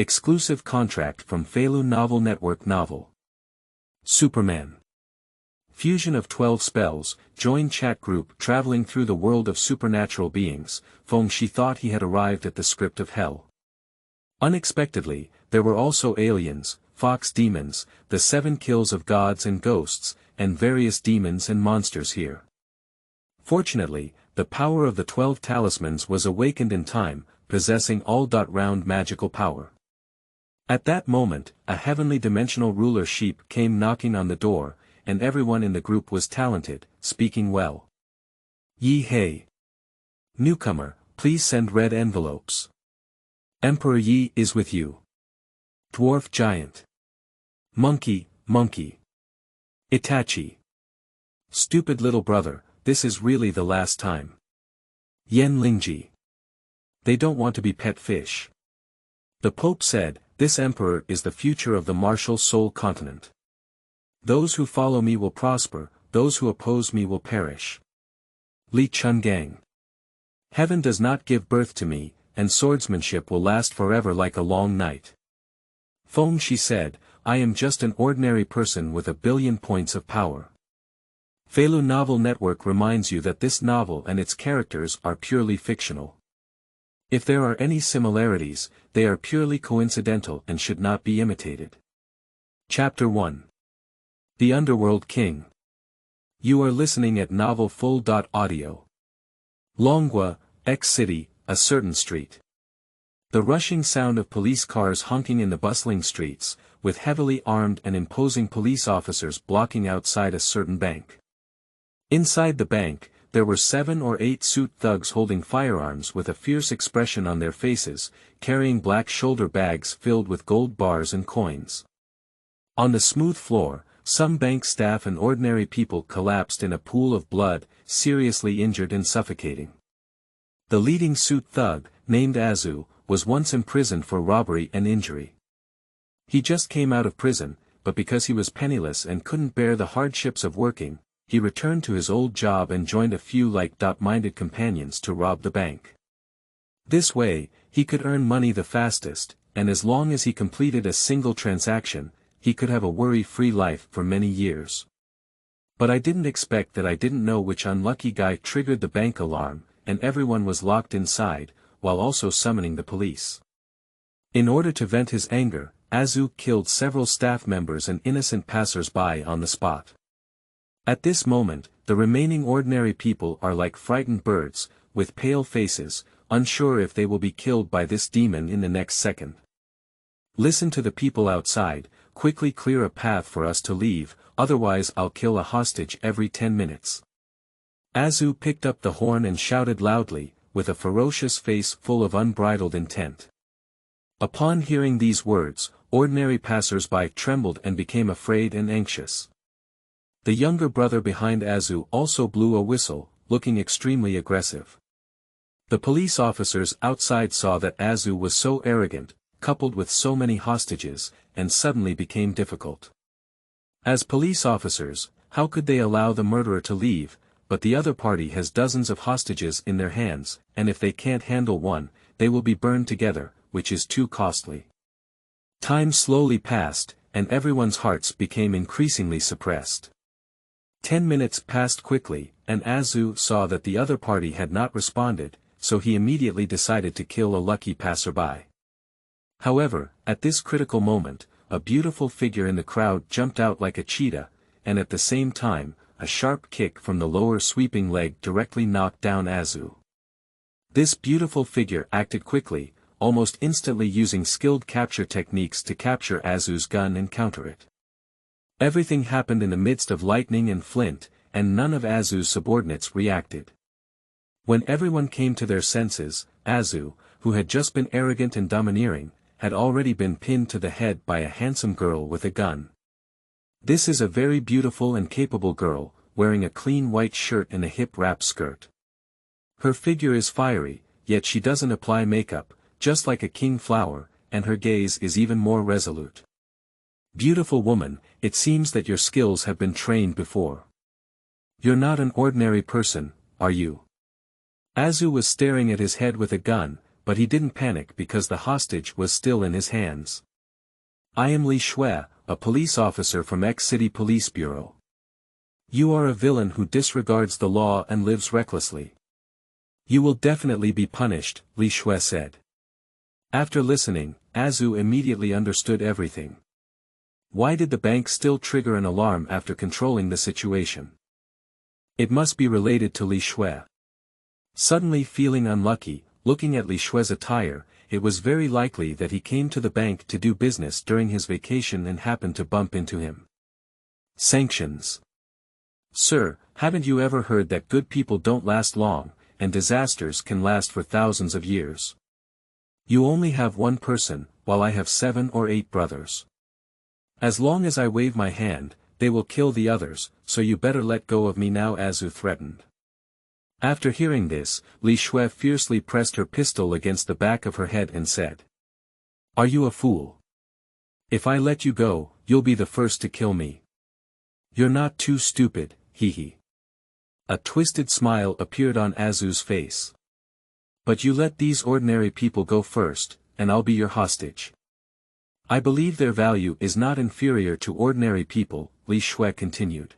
Exclusive contract from Feilu Novel Network Novel. Superman. Fusion of 12 spells, join chat group traveling through the world of supernatural beings. Feng Shi thought he had arrived at the script of hell. Unexpectedly, there were also aliens, fox demons, the 7 kills of gods and ghosts, and various demons and monsters here. Fortunately, the power of the 12 talismans was awakened in time, possessing all-round magical power. At that moment, a heavenly dimensional ruler sheep came knocking on the door, and everyone in the group was talented, speaking well. Yi Hei. Newcomer, please send red envelopes. Emperor Yi is with you. Dwarf giant. Monkey. Itachi. Stupid little brother, this is really the last time. Yen Lingji. They don't want to be pet fish. The Pope said, this emperor is the future of the martial soul continent. Those who follow me will prosper, those who oppose me will perish. Li Chungang. Heaven does not give birth to me, and swordsmanship will last forever like a long night. Feng Shi said, I am just an ordinary person with 1 billion points of power. Feilu Novel Network reminds you that this novel and its characters are purely fictional. If there are any similarities, they are purely coincidental and should not be imitated. Chapter 1. The Underworld King. You are listening at Novel Full. Audio. Longwa, X City, a certain street. The rushing sound of police cars honking in the bustling streets, with heavily armed and imposing police officers blocking outside a certain bank. Inside the bank, there were 7 or 8 suit thugs holding firearms with a fierce expression on their faces, carrying black shoulder bags filled with gold bars and coins. On the smooth floor, some bank staff and ordinary people collapsed in a pool of blood, seriously injured and suffocating. The leading suit thug, named Azu, was once imprisoned for robbery and injury. He just came out of prison, but because he was penniless and couldn't bear the hardships of working, he returned to his old job and joined a few like-minded companions to rob the bank. This way, he could earn money the fastest, and as long as he completed a single transaction, he could have a worry-free life for many years. But I didn't expect that I didn't know which unlucky guy triggered the bank alarm, and everyone was locked inside, while also summoning the police. In order to vent his anger, Azu killed several staff members and innocent passers-by on the spot. At this moment, the remaining ordinary people are like frightened birds, with pale faces, unsure if they will be killed by this demon in the next second. Listen to the people outside, quickly clear a path for us to leave, otherwise I'll kill a hostage every 10 minutes. Azu picked up the horn and shouted loudly, with a ferocious face full of unbridled intent. Upon hearing these words, ordinary passers-by trembled and became afraid and anxious. The younger brother behind Azu also blew a whistle, looking extremely aggressive. The police officers outside saw that Azu was so arrogant, coupled with so many hostages, and suddenly became difficult. As police officers, how could they allow the murderer to leave, but the other party has dozens of hostages in their hands, and if they can't handle one, they will be burned together, which is too costly. Time slowly passed, and everyone's hearts became increasingly suppressed. 10 minutes passed quickly, and Azu saw that the other party had not responded, so he immediately decided to kill a lucky passerby. However, at this critical moment, a beautiful figure in the crowd jumped out like a cheetah, and at the same time, a sharp kick from the lower sweeping leg directly knocked down Azu. This beautiful figure acted quickly, almost instantly using skilled capture techniques to capture Azu's gun and counter it. Everything happened in the midst of lightning and flint, and none of Azu's subordinates reacted. When everyone came to their senses, Azu, who had just been arrogant and domineering, had already been pinned to the head by a handsome girl with a gun. This is a very beautiful and capable girl, wearing a clean white shirt and a hip-wrap skirt. Her figure is fiery, yet she doesn't apply makeup, just like a king flower, and her gaze is even more resolute. Beautiful woman, it seems that your skills have been trained before. You're not an ordinary person, are you? Azu was staring at his head with a gun, but he didn't panic because the hostage was still in his hands. "I am Li Shui, a police officer from X City Police Bureau. You are a villain who disregards the law and lives recklessly. You will definitely be punished," Li Shui said. After listening, Azu immediately understood everything. Why did the bank still trigger an alarm after controlling the situation? It must be related to Li Shui. Suddenly feeling unlucky, looking at Li Shui's attire, it was very likely that he came to the bank to do business during his vacation and happened to bump into him. Sanctions. "Sir, haven't you ever heard that good people don't last long, and disasters can last for thousands of years? You only have one person, while I have 7 or 8 brothers. As long as I wave my hand, they will kill the others, so you better let go of me now," Azu threatened. After hearing this, Li Shui fiercely pressed her pistol against the back of her head and said, "Are you a fool? If I let you go, you'll be the first to kill me. You're not too stupid, hee." A twisted smile appeared on Azu's face. "But you let these ordinary people go first, and I'll be your hostage. I believe their value is not inferior to ordinary people," Li Shui continued.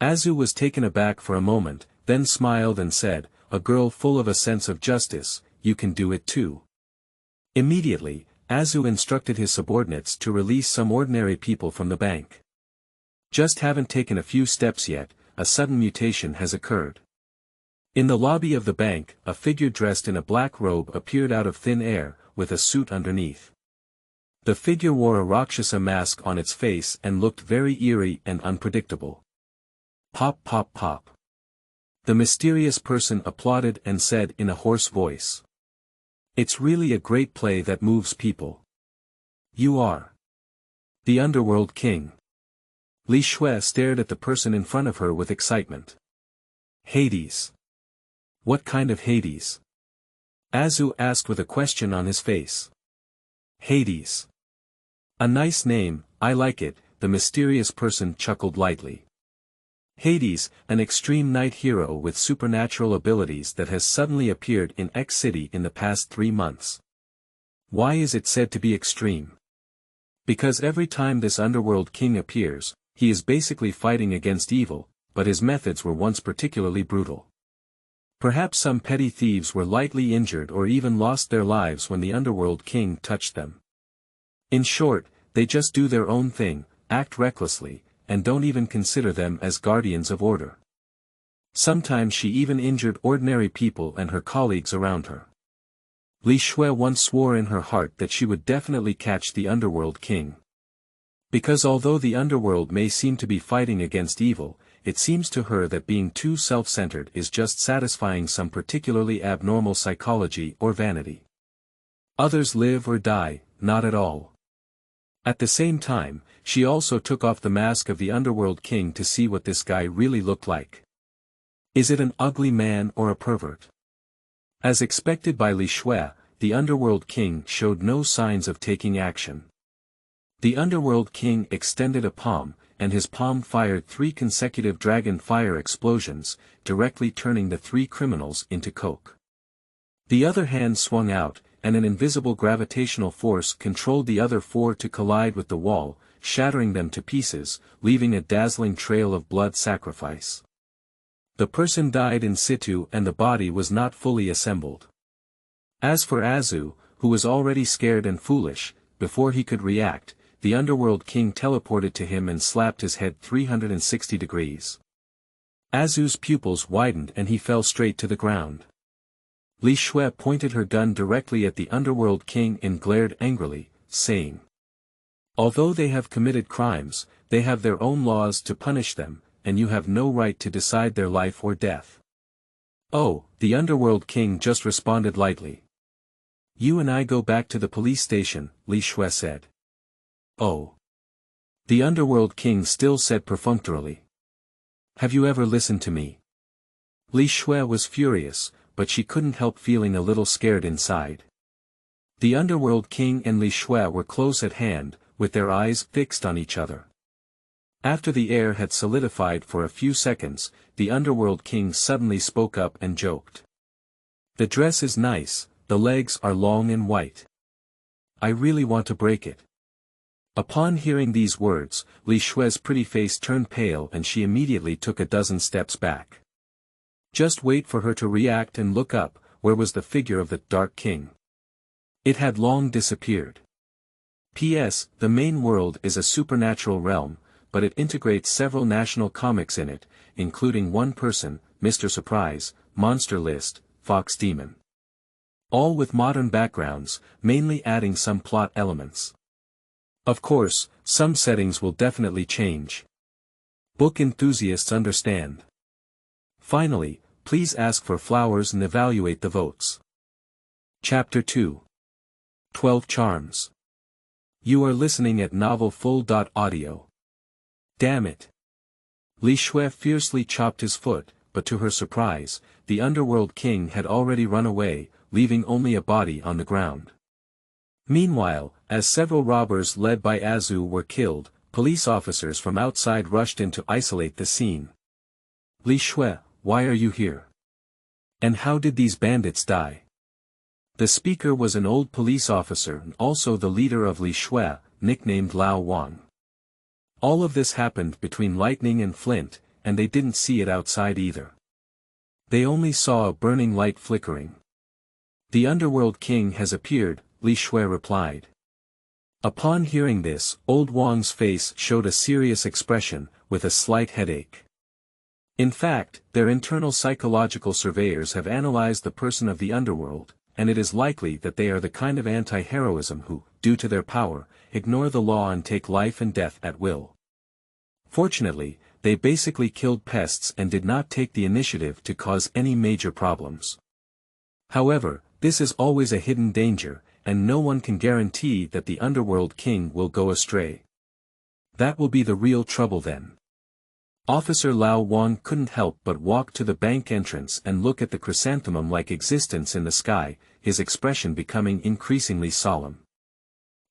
Azu was taken aback for a moment, then smiled and said, "A girl full of a sense of justice, you can do it too." Immediately, Azu instructed his subordinates to release some ordinary people from the bank. Just haven't taken a few steps yet, a sudden mutation has occurred. In the lobby of the bank, a figure dressed in a black robe appeared out of thin air, with a suit underneath. The figure wore a Rakshasa mask on its face and looked very eerie and unpredictable. Pop pop pop. The mysterious person applauded and said in a hoarse voice, "It's really a great play that moves people. You are the Underworld King." Li Shui stared at the person in front of her with excitement. "Hades? What kind of Hades?" Azu asked with a question on his face. "Hades. A nice name, I like it," the mysterious person chuckled lightly. "Hades, an extreme knight hero with supernatural abilities that has suddenly appeared in X City in the past 3 months. Why is it said to be extreme? Because every time this Underworld King appears, he is basically fighting against evil, but his methods were once particularly brutal. Perhaps some petty thieves were lightly injured or even lost their lives when the Underworld King touched them. In short, they just do their own thing, act recklessly, and don't even consider them as guardians of order. Sometimes she even injured ordinary people and her colleagues around her. Li Shui once swore in her heart that she would definitely catch the Underworld King. Because although the Underworld may seem to be fighting against evil, it seems to her that being too self-centered is just satisfying some particularly abnormal psychology or vanity. Others live or die, not at all. At the same time, she also took off the mask of the Underworld King to see what this guy really looked like. Is it an ugly man or a pervert? As expected by Li Shui, the Underworld King showed no signs of taking action. The Underworld King extended a palm, and his palm fired 3 consecutive dragon fire explosions, directly turning the 3 criminals into coke. The other hand swung out, and an invisible gravitational force controlled the other 4 to collide with the wall, shattering them to pieces, leaving a dazzling trail of blood sacrifice. The person died in situ and the body was not fully assembled. As for Azu, who was already scared and foolish, before he could react, the Underworld King teleported to him and slapped his head 360 degrees. Azu's pupils widened and he fell straight to the ground. Li Shui pointed her gun directly at the Underworld King and glared angrily, saying, "Although they have committed crimes, they have their own laws to punish them, and you have no right to decide their life or death." "Oh," the Underworld King just responded lightly. "You and I go back to the police station," Li Shui said. "Oh." The Underworld King still said perfunctorily. "Have you ever listened to me?" Li Shui was furious, but she couldn't help feeling a little scared inside. The Underworld King and Li Shui were close at hand, with their eyes fixed on each other. After the air had solidified for a few seconds, the Underworld King suddenly spoke up and joked. "The dress is nice, the legs are long and white. I really want to break it. Upon hearing these words, Li Shue's pretty face turned pale and she immediately took a dozen steps back. Just wait for her to react and look up, where was the figure of the Dark King? It had long disappeared. P.S. The main world is a supernatural realm, but it integrates several national comics in it, including One Person, Mr. Surprise, Monster List, Fox Demon. All with modern backgrounds, mainly adding some plot elements. Of course, some settings will definitely change. Book enthusiasts understand. Finally, please ask for flowers and evaluate the votes. Chapter 2. 12 Charms. You are listening at novelfull.audio. Damn it. Li Shue fiercely chopped his foot, but to her surprise, the Underworld King had already run away, leaving only a body on the ground. Meanwhile, as several robbers led by Azu were killed, police officers from outside rushed in to isolate the scene. Li Shue, why are you here? And how did these bandits die? The speaker was an old police officer and also the leader of Li Shue, nicknamed Lao Wang. All of this happened between lightning and flint, and they didn't see it outside either. They only saw a burning light flickering. The Underworld King has appeared, Li Shue replied. Upon hearing this, old Wang's face showed a serious expression, with a slight headache. In fact, their internal psychological surveyors have analyzed the person of the Underworld, and it is likely that they are the kind of anti-heroism who, due to their power, ignore the law and take life and death at will. Fortunately, they basically killed pests and did not take the initiative to cause any major problems. However, this is always a hidden danger, and no one can guarantee that the Underworld King will go astray. That will be the real trouble then. Officer Lao Wang couldn't help but walk to the bank entrance and look at the chrysanthemum-like existence in the sky, his expression becoming increasingly solemn.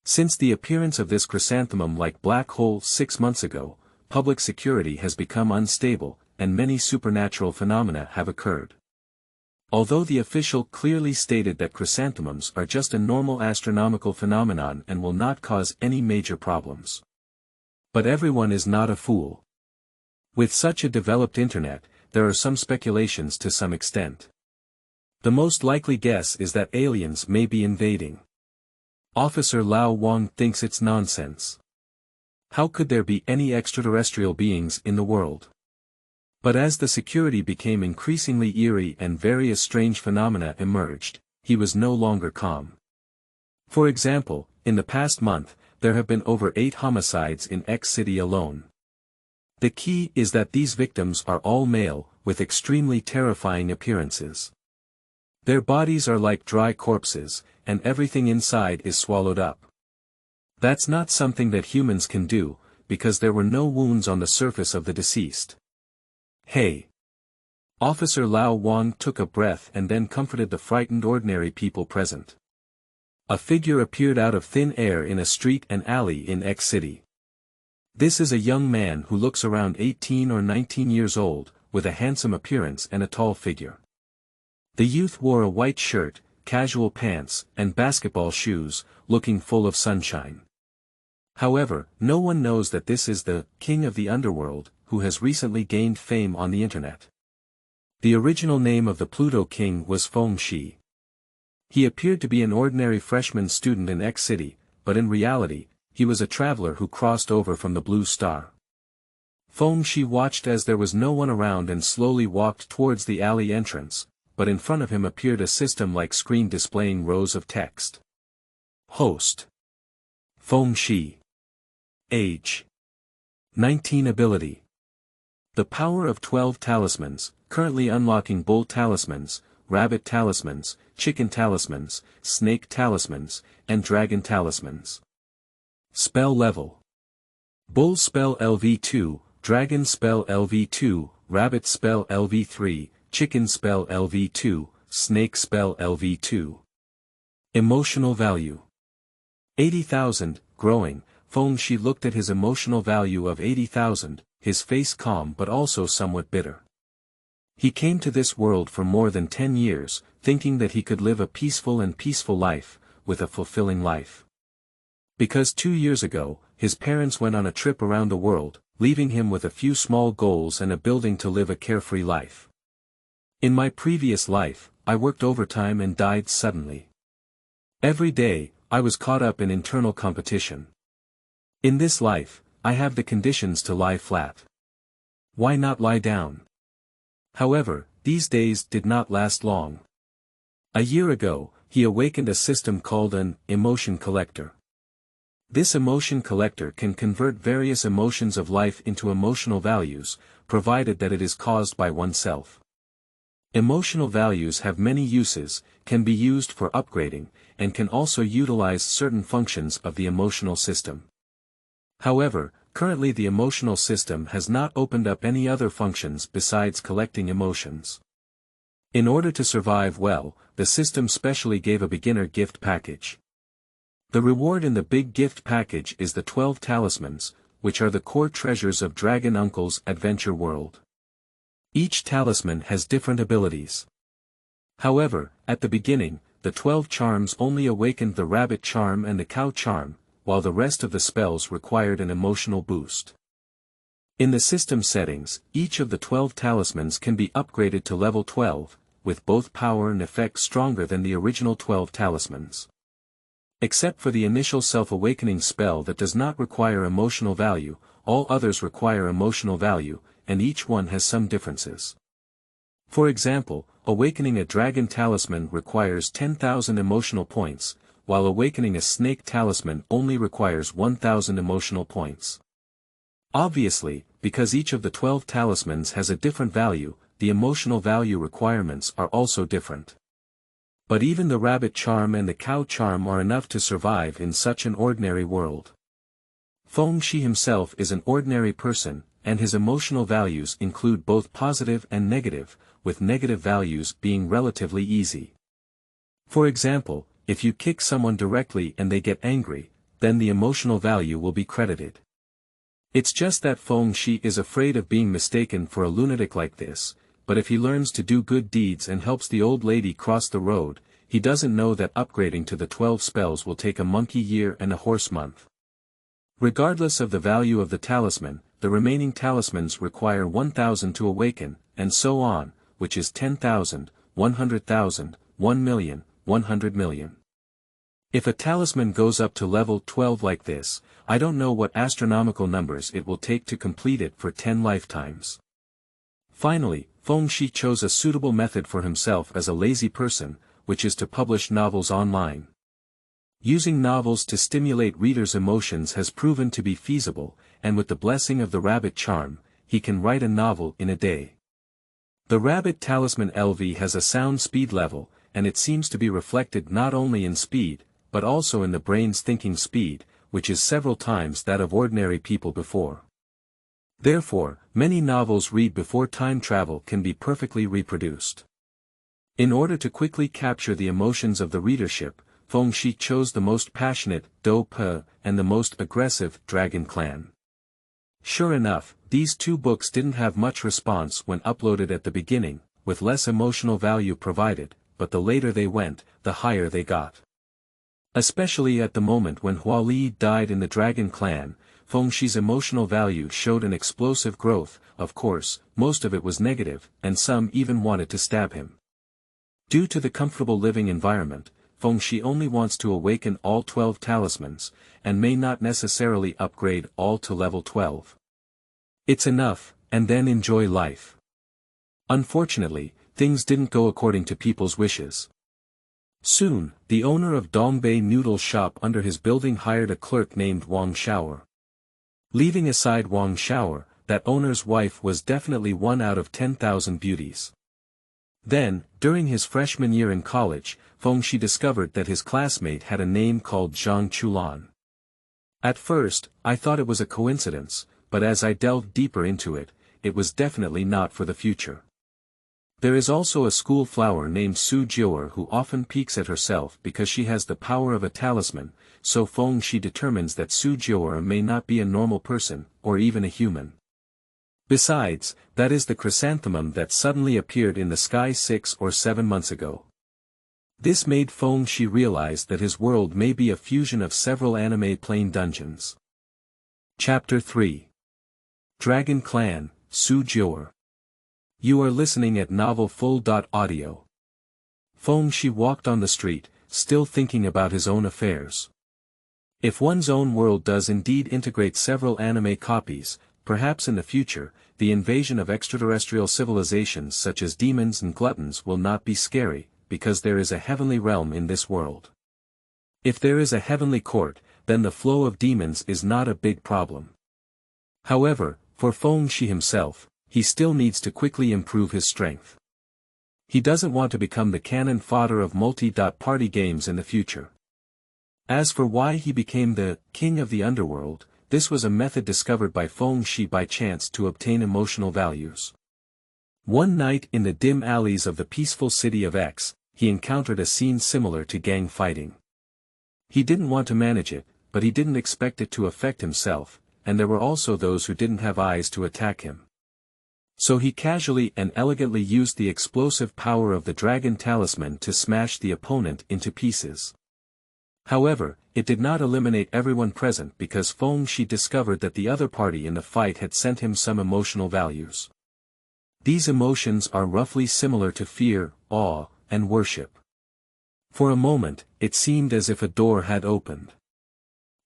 Since the appearance of this chrysanthemum-like black hole 6 months ago, public security has become unstable, and many supernatural phenomena have occurred. Although the official clearly stated that chrysanthemums are just a normal astronomical phenomenon and will not cause any major problems. But everyone is not a fool. With such a developed internet, there are some speculations to some extent. The most likely guess is that aliens may be invading. Officer Lao Wang thinks it's nonsense. How could there be any extraterrestrial beings in the world? But as the security became increasingly eerie and various strange phenomena emerged, he was no longer calm. For example, in the past month, there have been over 8 homicides in X City alone. The key is that these victims are all male, with extremely terrifying appearances. Their bodies are like dry corpses, and everything inside is swallowed up. That's not something that humans can do, because there were no wounds on the surface of the deceased. Hey! Officer Lao Wang took a breath and then comforted the frightened ordinary people present. A figure appeared out of thin air in a street and alley in X City. This is a young man who looks around 18 or 19 years old, with a handsome appearance and a tall figure. The youth wore a white shirt, casual pants, and basketball shoes, looking full of sunshine. However, no one knows that this is the King of the Underworld, who has recently gained fame on the internet. The original name of the Pluto King was Feng Shi. He appeared to be an ordinary freshman student in X City, but in reality, he was a traveler who crossed over from the Blue Star. Feng Shi watched as there was no one around and slowly walked towards the alley entrance, but in front of him appeared a system-like screen displaying rows of text. Host. Feng Shi. Age. 19. Ability. The power of 12 talismans, currently unlocking bull talismans, rabbit talismans, chicken talismans, snake talismans, and dragon talismans. Spell level. Bull spell LV2, dragon spell LV2, rabbit spell LV3, chicken spell LV2, snake spell LV2. Emotional value. 80,000, growing. Feng Shi looked at his emotional value of 80,000, his face calm but also somewhat bitter. He came to this world for more than 10 years, thinking that he could live a peaceful life, with a fulfilling life. Because 2 years ago, his parents went on a trip around the world, leaving him with a few small goals and a building to live a carefree life. In my previous life, I worked overtime and died suddenly. Every day, I was caught up in internal competition. In this life, I have the conditions to lie flat. Why not lie down? However, these days did not last long. A year ago, he awakened a system called an emotion collector. This emotion collector can convert various emotions of life into emotional values, provided that it is caused by oneself. Emotional values have many uses, can be used for upgrading, and can also utilize certain functions of the emotional system. However, currently the emotional system has not opened up any other functions besides collecting emotions. In order to survive well, the system specially gave a beginner gift package. The reward in the big gift package is the 12 talismans, which are the core treasures of Dragon Uncle's Adventure World. Each talisman has different abilities. However, at the beginning, the 12 charms only awakened the rabbit charm and the cow charm, while the rest of the spells required an emotional boost. In the system settings, each of the 12 talismans can be upgraded to level 12, with both power and effect stronger than the original 12 talismans. Except for the initial self-awakening spell that does not require emotional value, all others require emotional value, and each one has some differences. For example, awakening a dragon talisman requires 10,000 emotional points, while awakening a snake talisman only requires 1,000 emotional points. Obviously, because each of the 12 talismans has a different value, the emotional value requirements are also different. But even the rabbit charm and the cow charm are enough to survive in such an ordinary world. Feng Shi himself is an ordinary person, and his emotional values include both positive and negative, with negative values being relatively easy. For example, if you kick someone directly and they get angry, then the emotional value will be credited. It's just that Feng Shi is afraid of being mistaken for a lunatic like this, but if he learns to do good deeds and helps the old lady cross the road, he doesn't know that upgrading to the 12 spells will take a monkey year and a horse month. Regardless of the value of the talisman, the remaining talismans require 1,000 to awaken, and so on, which is 10,000, 100,000, 1,000,000, 100 million. If a talisman goes up to level 12 like this, I don't know what astronomical numbers it will take to complete it for 10 lifetimes. Finally, Feng Shi chose a suitable method for himself as a lazy person, which is to publish novels online. Using novels to stimulate readers' emotions has proven to be feasible, and with the blessing of the rabbit charm, he can write a novel in a day. The rabbit talisman LV has a sound speed level, and it seems to be reflected not only in speed, but also in the brain's thinking speed, which is several times that of ordinary people before. Therefore, many novels read before time travel can be perfectly reproduced. In order to quickly capture the emotions of the readership, Feng Shi chose the most passionate, Do Pe, and the most aggressive, Dragon Clan. Sure enough, these two books didn't have much response when uploaded at the beginning, with less emotional value provided, but the later they went, the higher they got. Especially at the moment when Hua Li died in the Dragon Clan, Feng Shi's emotional value showed an explosive growth. Of course, most of it was negative, and some even wanted to stab him. Due to the comfortable living environment, Feng Shi only wants to awaken all 12 talismans, and may not necessarily upgrade all to level 12. It's enough, and then enjoy life. Unfortunately, things didn't go according to people's wishes. Soon, the owner of Dongbei Noodle Shop under his building hired a clerk named Wang Xiaoer. Leaving aside Wang Xiaoer, that owner's wife was definitely one out of 10,000 beauties. Then, during his freshman year in college, Feng Shi discovered that his classmate had a name called Zhang Chulan. At first, I thought it was a coincidence, but as I delved deeper into it, it was definitely not for the future. There is also a school flower named Su Jiu'er who often peeks at herself because she has the power of a talisman, so Feng Shi determines that Su Jiu'er may not be a normal person, or even a human. Besides, that is the chrysanthemum that suddenly appeared in the sky 6 or 7 months ago. This made Feng Shi realize that his world may be a fusion of several anime plain dungeons. Chapter 3. Dragon Clan, Su Jiu'er. You are listening at novelfull.audio. Feng Shi walked on the street, still thinking about his own affairs. If one's own world does indeed integrate several anime copies, perhaps in the future, the invasion of extraterrestrial civilizations such as demons and gluttons will not be scary, because there is a heavenly realm in this world. If there is a heavenly court, then the flow of demons is not a big problem. However, for Feng Shi himself, he still needs to quickly improve his strength. He doesn't want to become the cannon fodder of multi-party games in the future. As for why he became the king of the underworld, this was a method discovered by Feng Shi by chance to obtain emotional values. One night in the dim alleys of the peaceful city of X, he encountered a scene similar to gang fighting. He didn't want to manage it, but he didn't expect it to affect himself, and there were also those who didn't have eyes to attack him. So he casually and elegantly used the explosive power of the dragon talisman to smash the opponent into pieces. However, it did not eliminate everyone present because Feng Shi discovered that the other party in the fight had sent him some emotional values. These emotions are roughly similar to fear, awe, and worship. For a moment, it seemed as if a door had opened.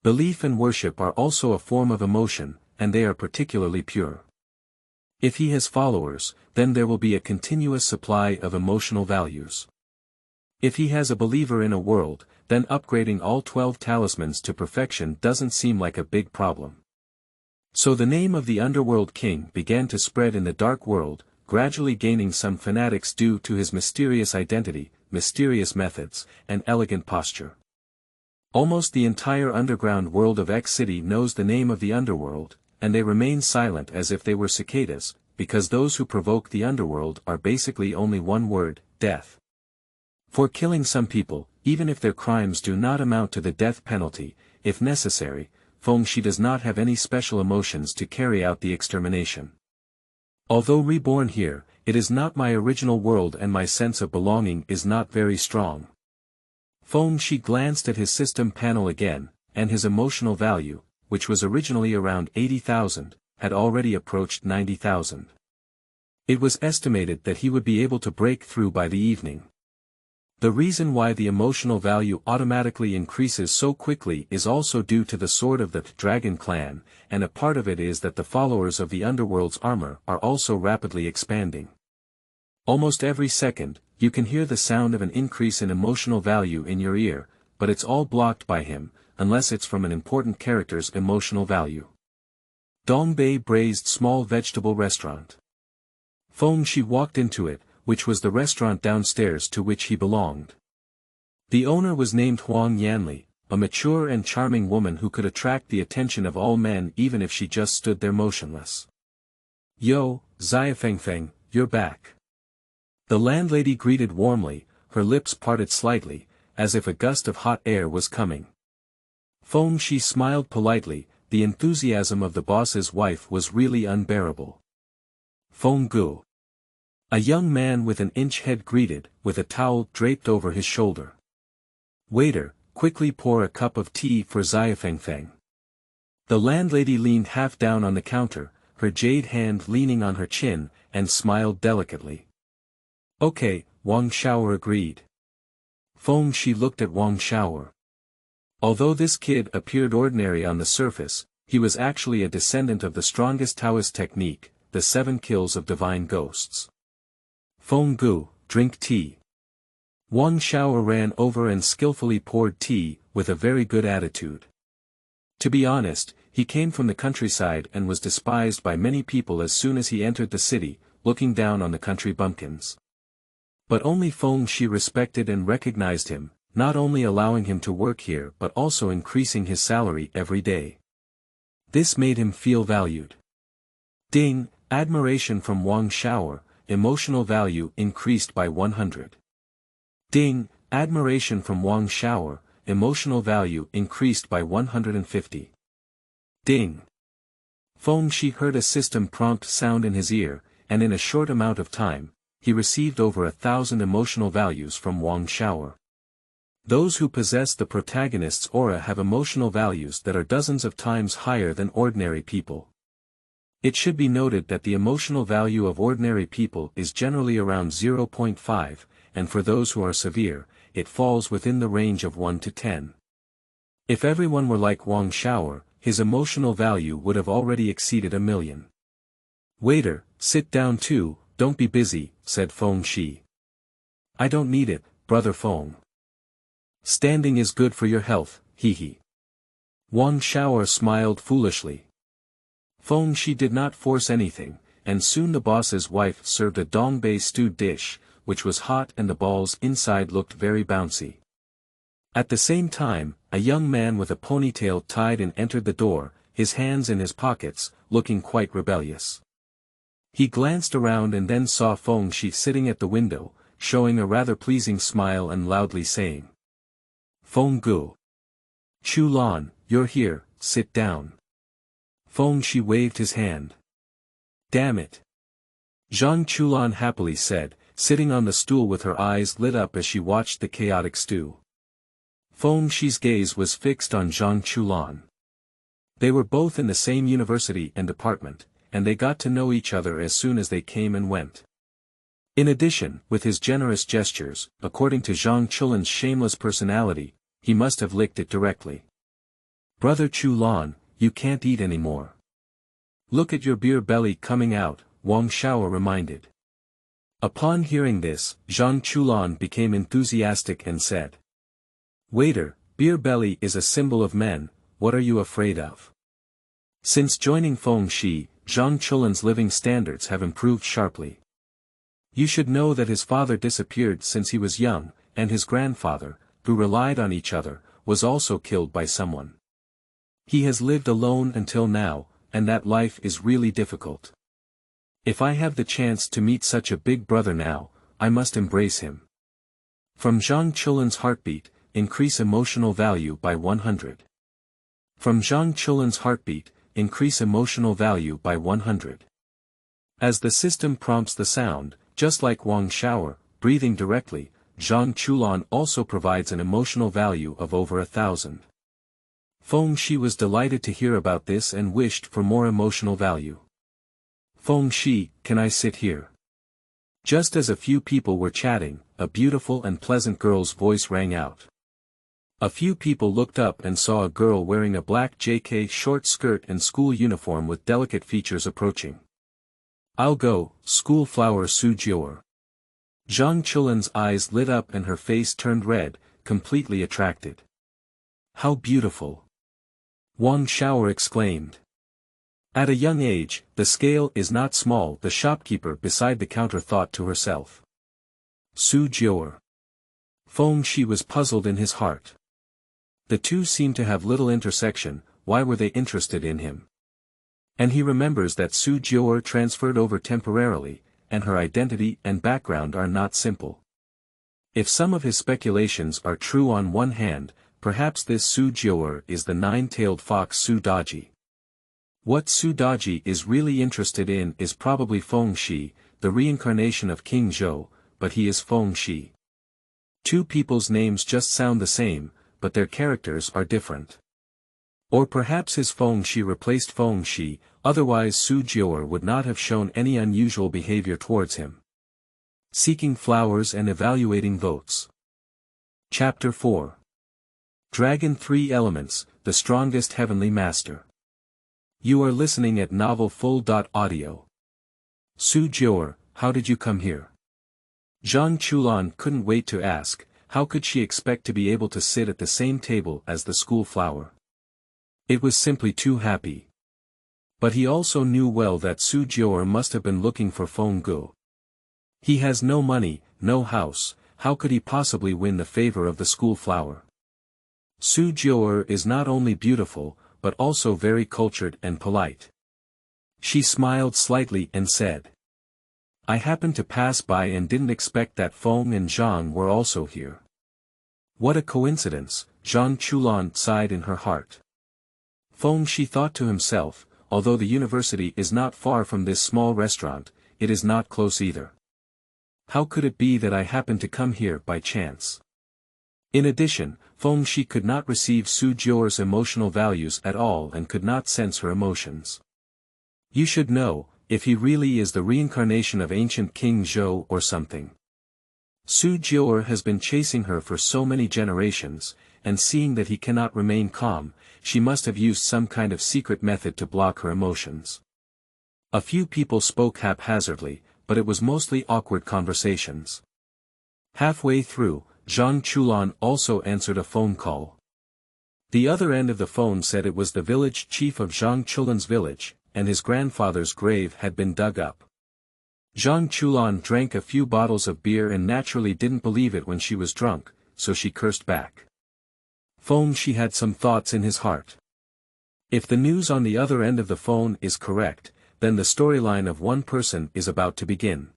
Belief and worship are also a form of emotion, and they are particularly pure. If he has followers, then there will be a continuous supply of emotional values. If he has a believer in a world, then upgrading all 12 talismans to perfection doesn't seem like a big problem. So the name of the Underworld King began to spread in the dark world, gradually gaining some fanatics due to his mysterious identity, mysterious methods, and elegant posture. Almost the entire underground world of X City knows the name of the Underworld, and they remain silent as if they were cicadas, because those who provoke the Underworld are basically only one word, death. For killing some people, even if their crimes do not amount to the death penalty, if necessary, Feng Shi does not have any special emotions to carry out the extermination. Although reborn here, it is not my original world and my sense of belonging is not very strong. Feng Shi glanced at his system panel again, and his emotional value, which was originally around 80,000, had already approached 90,000. It was estimated that he would be able to break through by the evening. The reason why the emotional value automatically increases so quickly is also due to the sword of the Dragon Clan, and a part of it is that the followers of the Underworld's armor are also rapidly expanding. Almost every second, you can hear the sound of an increase in emotional value in your ear, but it's all blocked by him, unless it's from an important character's emotional value. Dongbei Braised Small Vegetable Restaurant. Feng Shi walked into it, which was the restaurant downstairs to which he belonged. The owner was named Huang Yanli, a mature and charming woman who could attract the attention of all men even if she just stood there motionless. Yo, Xiaofengfeng, you're back. The landlady greeted warmly, her lips parted slightly, as if a gust of hot air was coming. Feng Shi smiled politely, the enthusiasm of the boss's wife was really unbearable. Feng Gu. A young man with an inch head greeted, with a towel draped over his shoulder. Waiter, quickly pour a cup of tea for Xiaofengfeng. The landlady leaned half down on the counter, her jade hand leaning on her chin, and smiled delicately. Okay, Wang Xiaoer agreed. Feng Shi looked at Wang Xiaoer. Although this kid appeared ordinary on the surface, he was actually a descendant of the strongest Taoist technique, the 7 kills of divine ghosts. Feng Gu, drink tea. Wang Xiaoer ran over and skillfully poured tea, with a very good attitude. To be honest, he came from the countryside and was despised by many people as soon as he entered the city, looking down on the country bumpkins. But only Feng Shi respected and recognized him, not only allowing him to work here but also increasing his salary every day. This made him feel valued. Ding, admiration from Wang Xiaoer. Emotional value increased by 100. Ding, admiration from Wang Xiaoer, emotional value increased by 150. Ding. Feng Shi heard a system prompt sound in his ear, and in a short amount of time, he received over 1,000 emotional values from Wang Xiaoer. Those who possess the protagonist's aura have emotional values that are dozens of times higher than ordinary people. It should be noted that the emotional value of ordinary people is generally around 0.5, and for those who are severe, it falls within the range of 1 to 10. If everyone were like Wang Xiaoer, his emotional value would have already exceeded 1,000,000. "Waiter, sit down too, don't be busy," said Feng Shi. "I don't need it, brother Feng. Standing is good for your health, hee. Wang Xiaoer smiled foolishly. Feng Shi did not force anything, and soon the boss's wife served a dongbei stewed dish, which was hot and the balls inside looked very bouncy. At the same time, a young man with a ponytail tied in entered the door, his hands in his pockets, looking quite rebellious. He glanced around and then saw Feng Shi sitting at the window, showing a rather pleasing smile and loudly saying, "Feng Gu. Chu Lan, you're here, sit down." Feng Shi waved his hand. "Damn it." Zhang Chulan happily said, sitting on the stool with her eyes lit up as she watched the chaotic stew. Feng Shi's gaze was fixed on Zhang Chulan. They were both in the same university and department, and they got to know each other as soon as they came and went. In addition, with his generous gestures, according to Zhang Chulan's shameless personality, he must have licked it directly. "Brother Chulan, you can't eat anymore. Look at your beer belly coming out," Wang Xiaoer reminded. Upon hearing this, Zhang Chulan became enthusiastic and said, "Waiter, beer belly is a symbol of men, what are you afraid of?" Since joining Feng Shi, Zhang Chulan's living standards have improved sharply. You should know that his father disappeared since he was young, and his grandfather, who relied on each other, was also killed by someone. He has lived alone until now, and that life is really difficult. If I have the chance to meet such a big brother now, I must embrace him. From Zhang Chulan's heartbeat, increase emotional value by 100. From Zhang Chulan's heartbeat, increase emotional value by 100. As the system prompts the sound, just like Wang Xiaoer, breathing directly, Zhang Chulan also provides an emotional value of over 1,000. Feng Shi was delighted to hear about this and wished for more emotional value. "Feng Shi, can I sit here?" Just as a few people were chatting, a beautiful and pleasant girl's voice rang out. A few people looked up and saw a girl wearing a black JK short skirt and school uniform with delicate features approaching. "I'll go, school flower Su Jiu'er." Zhang Chulan's eyes lit up and her face turned red, completely attracted. "How beautiful!" Wang Xiaoer exclaimed. At a young age, the scale is not small, the shopkeeper beside the counter thought to herself. Su Jiu'er. Feng Shi was puzzled in his heart. The two seemed to have little intersection, why were they interested in him? And he remembers that Su Jiu'er transferred over temporarily, and her identity and background are not simple. If some of his speculations are true on one hand, perhaps this Su Jiu'er is the nine-tailed fox Su Daji. What Su Daji is really interested in is probably Feng Shi, the reincarnation of King Zhou, but he is Feng Shi. Two people's names just sound the same, but their characters are different. Or perhaps his Feng Shi replaced Feng Shi, otherwise Su Jiu'er would not have shown any unusual behavior towards him. Seeking flowers and evaluating votes. Chapter 4. Dragon 3 Elements, the Strongest Heavenly Master. You are listening at novelfull.audio. Su Jiu'er, how did you come here? Zhang Chulan couldn't wait to ask, how could she expect to be able to sit at the same table as the school flower? It was simply too happy. But he also knew well that Su Jiu'er must have been looking for Feng Gu. He has no money, no house, how could he possibly win the favor of the school flower? Su Jiu'er is not only beautiful, but also very cultured and polite. She smiled slightly and said, "I happened to pass by and didn't expect that Feng and Zhang were also here." What a coincidence, Zhang Chulan sighed in her heart. Feng Shi thought to himself, although the university is not far from this small restaurant, it is not close either. How could it be that I happened to come here by chance? In addition, Feng Shi could not receive Su Jiu'er's emotional values at all and could not sense her emotions. You should know, if he really is the reincarnation of ancient King Zhou or something. Su Jiu'er has been chasing her for so many generations, and seeing that he cannot remain calm, she must have used some kind of secret method to block her emotions. A few people spoke haphazardly, but it was mostly awkward conversations. Halfway through, Zhang Chulan also answered a phone call. The other end of the phone said it was the village chief of Zhang Chulan's village, and his grandfather's grave had been dug up. Zhang Chulan drank a few bottles of beer and naturally didn't believe it when she was drunk, so she cursed back. Feng Shi had some thoughts in his heart. If the news on the other end of the phone is correct, then the storyline of one person is about to begin.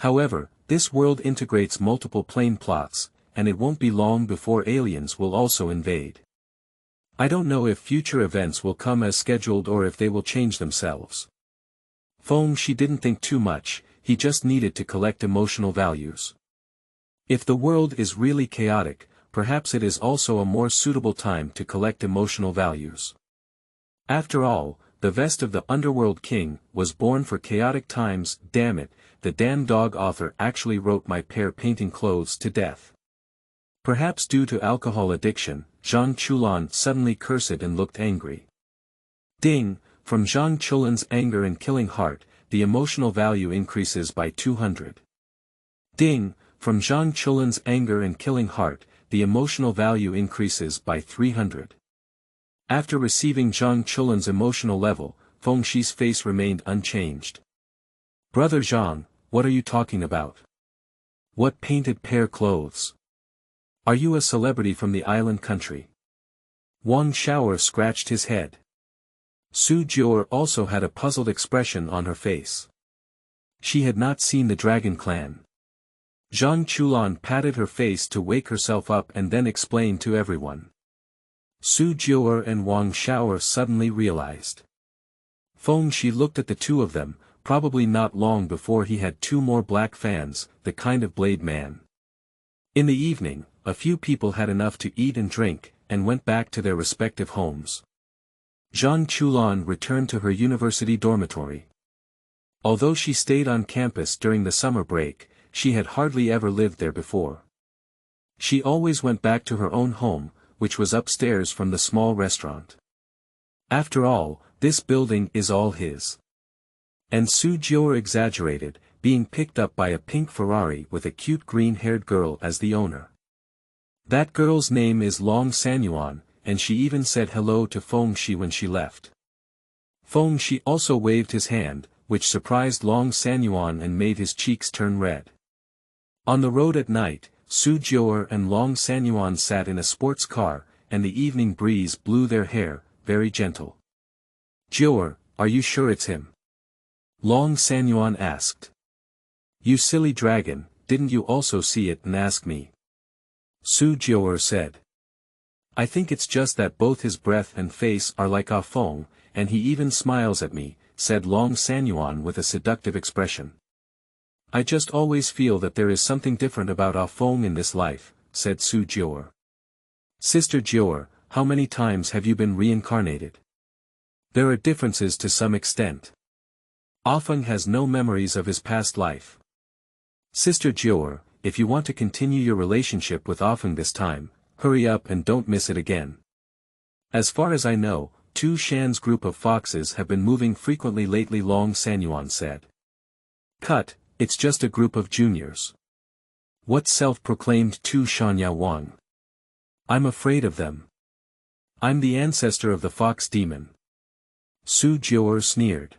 However, this world integrates multiple plane plots, and it won't be long before aliens will also invade. I don't know if future events will come as scheduled or if they will change themselves. Feng Shi didn't think too much, he just needed to collect emotional values. If the world is really chaotic, perhaps it is also a more suitable time to collect emotional values. After all, the vest of the Underworld King was born for chaotic times. Damn it, the damn dog author actually wrote my pair painting clothes to death. Perhaps due to alcohol addiction, Zhang Chulan suddenly cursed and looked angry. Ding, from Zhang Chulan's anger and killing heart, the emotional value increases by 200. Ding, from Zhang Chulan's anger and killing heart, the emotional value increases by 300. After receiving Zhang Chulan's emotional level, Feng Shi's face remained unchanged. Brother Zhang, what are you talking about? What painted pair clothes? Are you a celebrity from the island country? Wang Xiaoer scratched his head. Su Jiu'er also had a puzzled expression on her face. She had not seen the dragon clan. Zhang Chulan patted her face to wake herself up and then explained to everyone. Su Jiu'er and Wang Xiaoer suddenly realized. Feng Shi looked at the two of them, probably not long before he had two more black fans, the kind of blade man. In the evening, a few people had enough to eat and drink, and went back to their respective homes. Zhang Chulan returned to her university dormitory. Although she stayed on campus during the summer break, she had hardly ever lived there before. She always went back to her own home, which was upstairs from the small restaurant. After all, this building is all his. And Su Jiu'er exaggerated, being picked up by a pink Ferrari with a cute green-haired girl as the owner. That girl's name is Long Sanyuan, and she even said hello to Feng Shi when she left. Feng Shi also waved his hand, which surprised Long Sanyuan and made his cheeks turn red. On the road at night, Su Jiu'er and Long Sanyuan sat in a sports car, and the evening breeze blew their hair, very gentle. Jiu'er, are you sure it's him? Long Sanyuan asked. You silly dragon, didn't you also see it and ask me? Su Jiu'er said. I think it's just that both his breath and face are like Ah Feng, and he even smiles at me, said Long Sanyuan with a seductive expression. I just always feel that there is something different about Ah Feng in this life, said Su Jiu'er. Sister Jiu'er, how many times have you been reincarnated? There are differences to some extent. Ah Feng has no memories of his past life. Sister Jiu'er, if you want to continue your relationship with Ah Feng this time, hurry up and don't miss it again. As far as I know, Tu Shan's group of foxes have been moving frequently lately, Long Sanyuan said. Cut, it's just a group of juniors. What self-proclaimed Tu Shanya Wang? I'm afraid of them. I'm the ancestor of the fox demon. Su Jiu'er sneered.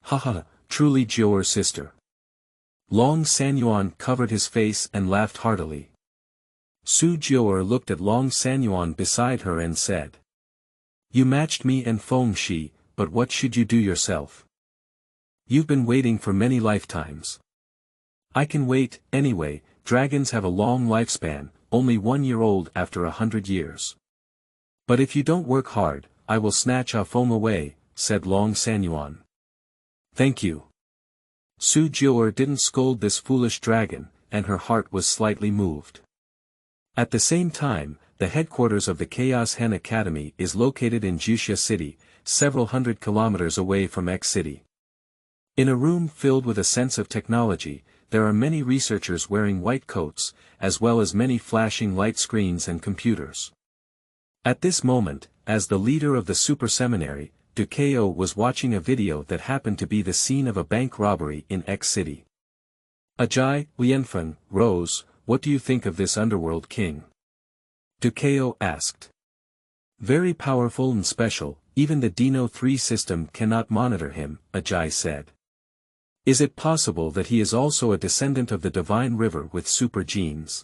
Haha, truly Jiu'er sister. Long Sanyuan covered his face and laughed heartily. Su Jiu'er looked at Long Sanyuan beside her and said. You matched me and Feng Shi, but what should you do yourself? You've been waiting for many lifetimes. I can wait, anyway, dragons have a long lifespan, only 1 year old after 100 years. But if you don't work hard, I will snatch Ah Feng away, said Long Sanyuan. Thank you. Su Jiu'er didn't scold this foolish dragon, and her heart was slightly moved. At the same time, the headquarters of the Chaos Hen Academy is located in Jiu'er City, several hundred kilometers away from X City. In a room filled with a sense of technology, there are many researchers wearing white coats, as well as many flashing light screens and computers. At this moment, as the leader of the super seminary, Ducao was watching a video that happened to be the scene of a bank robbery in X City. Ajay, Lianfeng, Rose, what do you think of this underworld king? Ducao asked. Very powerful and special, even the Dino 3 system cannot monitor him, Ajay said. Is it possible that he is also a descendant of the divine river with super genes?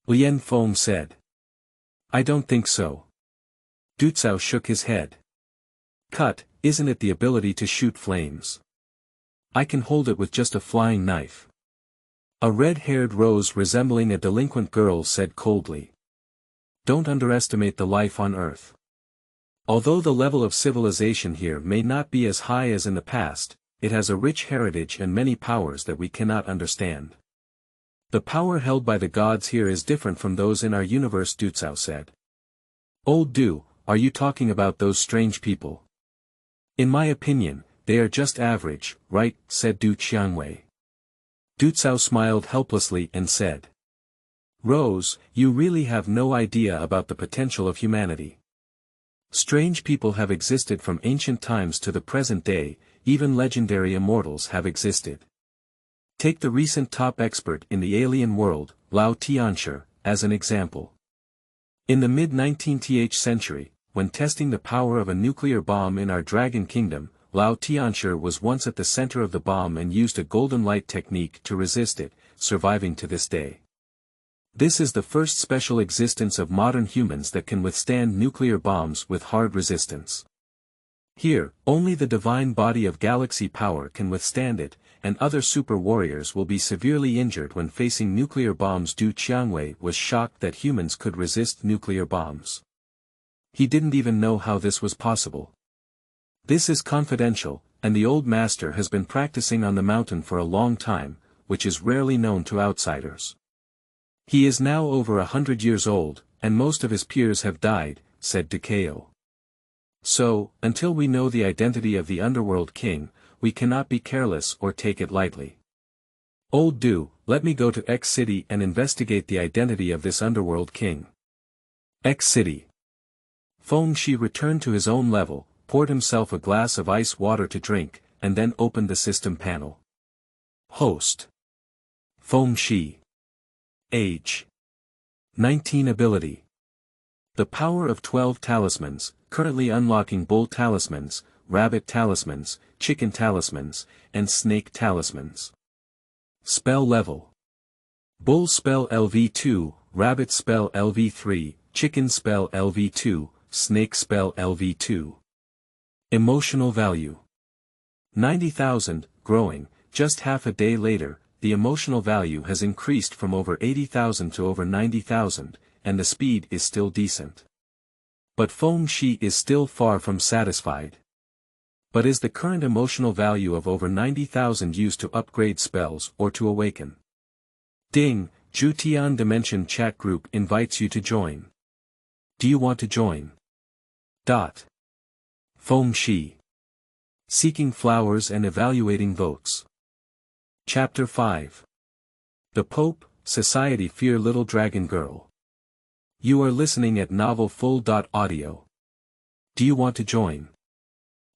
Lian Feng said. I don't think so. Du Cao shook his head. Cut, isn't it the ability to shoot flames? I can hold it with just a flying knife. A red-haired Rose resembling a delinquent girl said coldly. Don't underestimate the life on Earth. Although the level of civilization here may not be as high as in the past, it has a rich heritage and many powers that we cannot understand. The power held by the gods here is different from those in our universe, Du Cao said. Old Du, are you talking about those strange people? In my opinion, they are just average, right, said Du Qiangwei. Du Cao smiled helplessly and said. Rose, you really have no idea about the potential of humanity. Strange people have existed from ancient times to the present day, even legendary immortals have existed. Take the recent top expert in the alien world, Lao Tianshi, as an example. In the mid-19th century, when testing the power of a nuclear bomb in our Dragon Kingdom, Lao Tianshi was once at the center of the bomb and used a golden light technique to resist it, surviving to this day. This is the first special existence of modern humans that can withstand nuclear bombs with hard resistance. Here, only the divine body of galaxy power can withstand it, and other super warriors will be severely injured when facing nuclear bombs. Du Qiangwei was shocked that humans could resist nuclear bombs. He didn't even know how this was possible. This is confidential, and the old master has been practicing on the mountain for a long time, which is rarely known to outsiders. He is now over 100 years old, and most of his peers have died, said Ducao. So, until we know the identity of the Underworld King, we cannot be careless or take it lightly. Old Du, let me go to X City and investigate the identity of this Underworld King. X City. Feng Shi returned to his own level, poured himself a glass of ice water to drink, and then opened the system panel. Host. Feng Shi. Age. 19 Ability. The power of 12 talismans, currently unlocking bull talismans, rabbit talismans, chicken talismans, and snake talismans. Spell level. Bull spell LV2, rabbit spell LV3, chicken spell LV2, snake spell LV2. Emotional value. 90,000, growing, just half a day later, the emotional value has increased from over 80,000 to over 90,000, and the speed is still decent. But Feng Shi is still far from satisfied. But is the current emotional value of over 90,000 used to upgrade spells or to awaken? Ding, Jutian Dimension chat group invites you to join. Do you want to join? Feng Shi. Seeking flowers and evaluating votes. Chapter 5. The Pope, Society Fear Little Dragon Girl. You are listening at novelfull.audio. Do you want to join?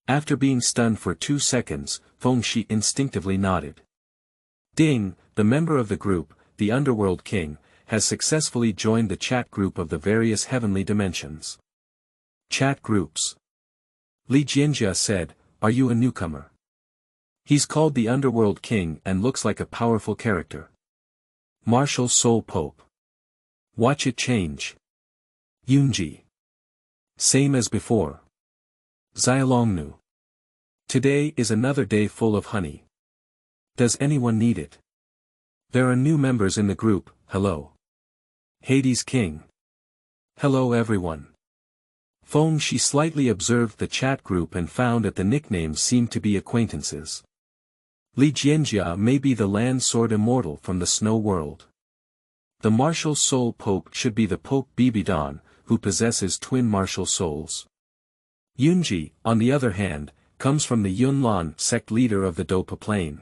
After being stunned for 2 seconds, Feng Shi instinctively nodded. Ding, the member of the group, the Underworld King, has successfully joined the chat group of the various heavenly dimensions. Chat groups. Li Jianjia said, are you a newcomer? He's called the Underworld King and looks like a powerful character. Martial Soul Pope. Watch it change. Yunji. Same as before. Xialongnu. Today is another day full of honey. Does anyone need it? There are new members in the group, hello. Hades King. Hello everyone. Feng Shi slightly observed the chat group and found that the nicknames seemed to be acquaintances. Li Jianjia may be the land sword immortal from the snow world. The martial soul Pope should be the Pope Bibidon, who possesses twin martial souls. Yunji, on the other hand, comes from the Yunlan sect leader of the Dopa Plain.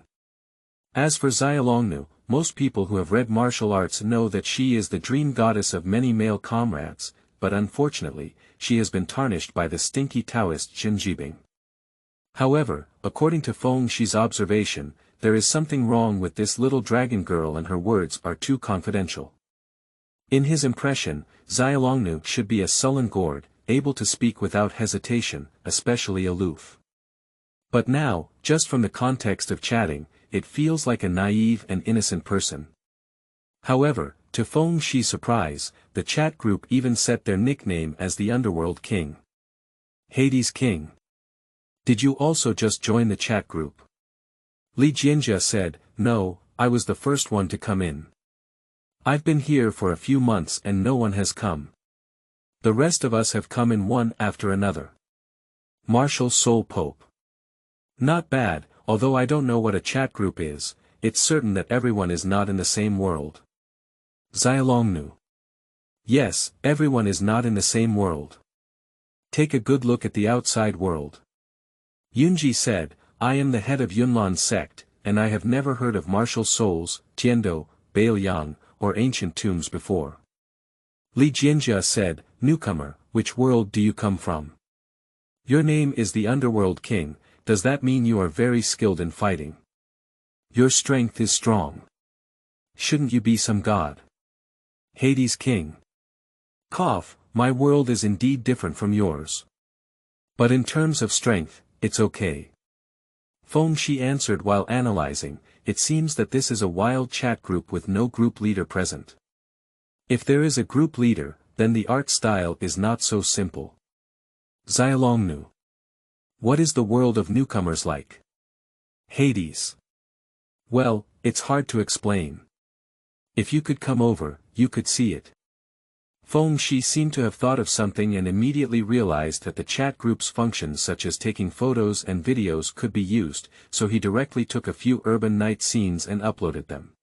As for Xiaolongnu, most people who have read martial arts know that she is the dream goddess of many male comrades, but unfortunately, she has been tarnished by the stinky Taoist Jinjibing. However, according to Feng Shi's observation, there is something wrong with this little dragon girl and her words are too confidential. In his impression, Xiaolongnu should be a sullen gourd, able to speak without hesitation, especially aloof. But now, just from the context of chatting, it feels like a naive and innocent person. However, to Feng Shi's surprise, the chat group even set their nickname as the Underworld King. Hades King. Did you also just join the chat group? Li Jianjia said, no, I was the first one to come in. I've been here for a few months and no one has come. The rest of us have come in one after another. Martial Soul Pope. Not bad, although I don't know what a chat group is, it's certain that everyone is not in the same world. Xiaolongnu. Yes, everyone is not in the same world. Take a good look at the outside world. Yunji said, I am the head of Yunlan sect, and I have never heard of martial souls, Tiando, Baoyang, or ancient tombs before. Li Jianjia said, newcomer, which world do you come from? Your name is the Underworld King, does that mean you are very skilled in fighting? Your strength is strong. Shouldn't you be some god? Hades King. Cough, my world is indeed different from yours. But in terms of strength, it's okay. Feng Shi answered while analyzing, it seems that this is a wild chat group with no group leader present. If there is a group leader, then the art style is not so simple. Xiaolongnu. What is the world of newcomers like? Hades. Well, it's hard to explain. If you could come over, you could see it. Feng Shi seemed to have thought of something and immediately realized that the chat group's functions such as taking photos and videos could be used, so he directly took a few urban night scenes and uploaded them.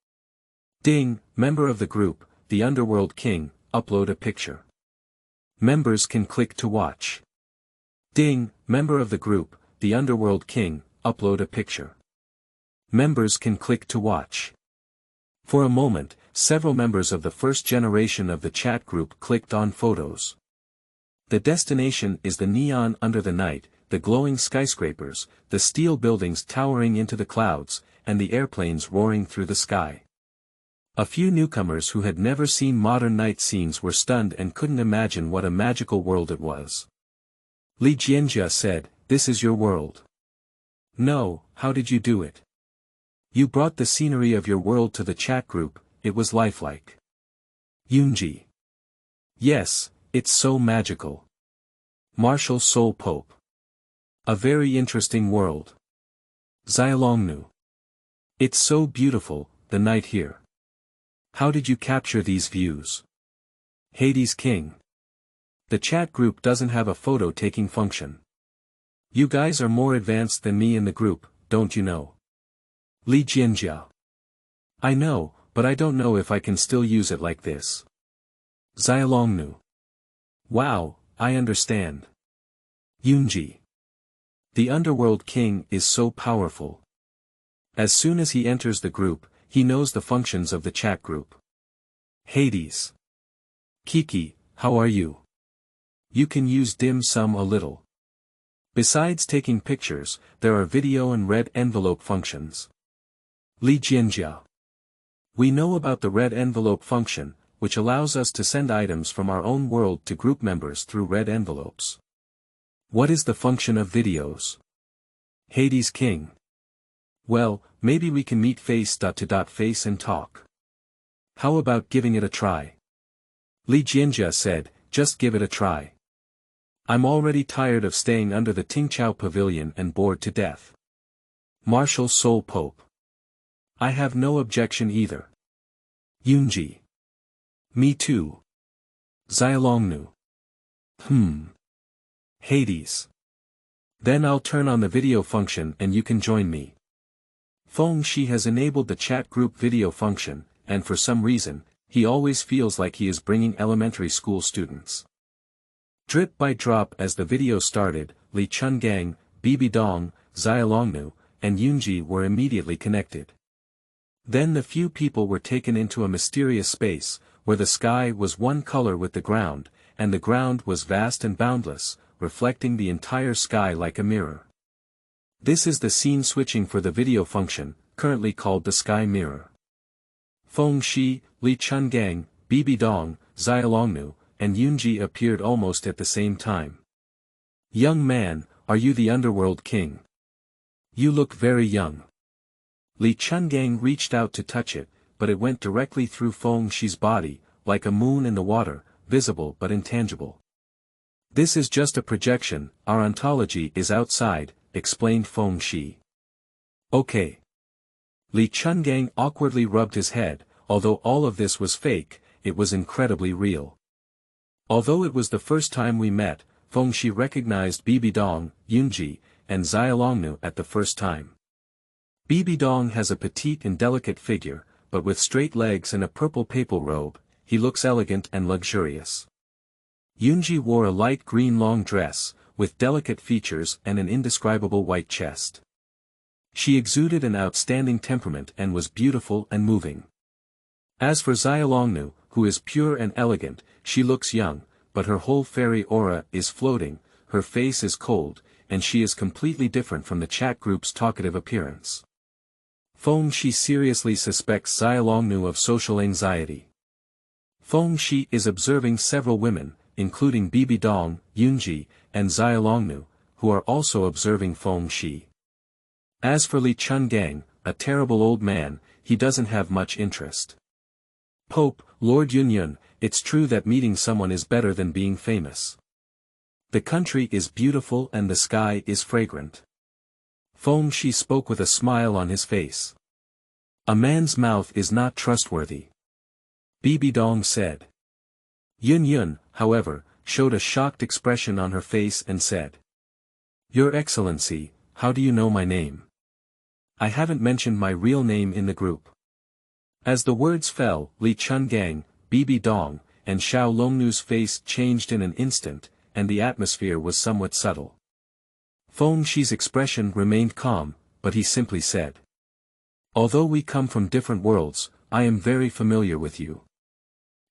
Ding, member of the group, the Underworld King, upload a picture. Members can click to watch. Ding, member of the group, the Underworld King, upload a picture. Members can click to watch. For a moment, several members of the first generation of the chat group clicked on photos. The destination is the neon under the night, the glowing skyscrapers, the steel buildings towering into the clouds, and the airplanes roaring through the sky. A few newcomers who had never seen modern night scenes were stunned and couldn't imagine what a magical world it was. Li Jianjia said, this is your world. No, how did you do it? You brought the scenery of your world to the chat group, it was lifelike. Yunji. Yes, it's so magical. Martial Soul Pope. A very interesting world. Xiaolongnu. It's so beautiful, the night here. How did you capture these views? Hades King. The chat group doesn't have a photo-taking function. You guys are more advanced than me in the group, don't you know? Li Jianjia. I know, but I don't know if I can still use it like this. Xiaolongnu. Wow, I understand. Yunji. The Underworld King is so powerful. As soon as he enters the group, he knows the functions of the chat group. Hades. Kiki, how are you? You can use dim sum a little. Besides taking pictures, there are video and red envelope functions. Li Jianjia. We know about the red envelope function, which allows us to send items from our own world to group members through red envelopes. What is the function of videos? Hades King. Well, maybe we can meet face-to-face and talk. How about giving it a try? Li Jianjia said, just give it a try. I'm already tired of staying under the Tingqiao Pavilion and bored to death. Martial Soul Pope. I have no objection either. Yunji. Me too. Xiaolongnu. Hades. Then I'll turn on the video function and you can join me. Feng Shi has enabled the chat group video function, and for some reason, he always feels like he is bringing elementary school students. Drip by drop as the video started, Li Chungang, Bibi Dong, Xiaolongnu, and Yunji were immediately connected. Then the few people were taken into a mysterious space, where the sky was one color with the ground, and the ground was vast and boundless, reflecting the entire sky like a mirror. This is the scene switching for the video function, currently called the sky mirror. Feng Shi, Li Chungang, Bibi Dong, Xiaolongnu, and Yunji appeared almost at the same time. Young man, are you the Underworld king? You look very young. Li Chungang reached out to touch it, but it went directly through Feng Shi's body, like a moon in the water, visible but intangible. This is just a projection, our ontology is outside, explained Feng Shi. Okay. Li Chungang awkwardly rubbed his head, although all of this was fake, it was incredibly real. Although it was the first time we met, Feng Shi recognized Bibi Dong, Yunji, and Xiaolongnu at the first time. Bibi Dong has a petite and delicate figure, but with straight legs and a purple papal robe, he looks elegant and luxurious. Yunji wore a light green long dress, with delicate features and an indescribable white chest. She exuded an outstanding temperament and was beautiful and moving. As for Xiaolongnu, who is pure and elegant, she looks young, but her whole fairy aura is floating, her face is cold, and she is completely different from the chat group's talkative appearance. Feng Shi seriously suspects Xiaolongnu of social anxiety. Feng Shi is observing several women, including Bibi Dong, Yunji, and Xiaolongnu, who are also observing Feng Shi. As for Li Chungang, a terrible old man, he doesn't have much interest. Pope, Lord Yunyun, it's true that meeting someone is better than being famous. The country is beautiful and the sky is fragrant. Feng Shi spoke with a smile on his face. A man's mouth is not trustworthy. Bibi Dong said. Yunyun, however, showed a shocked expression on her face and said. Your Excellency, how do you know my name? I haven't mentioned my real name in the group. As the words fell, Li Chungang, Bibi Dong, and Xiaolongnu's face changed in an instant, and the atmosphere was somewhat subtle. Feng Shi's expression remained calm, but he simply said. Although we come from different worlds, I am very familiar with you.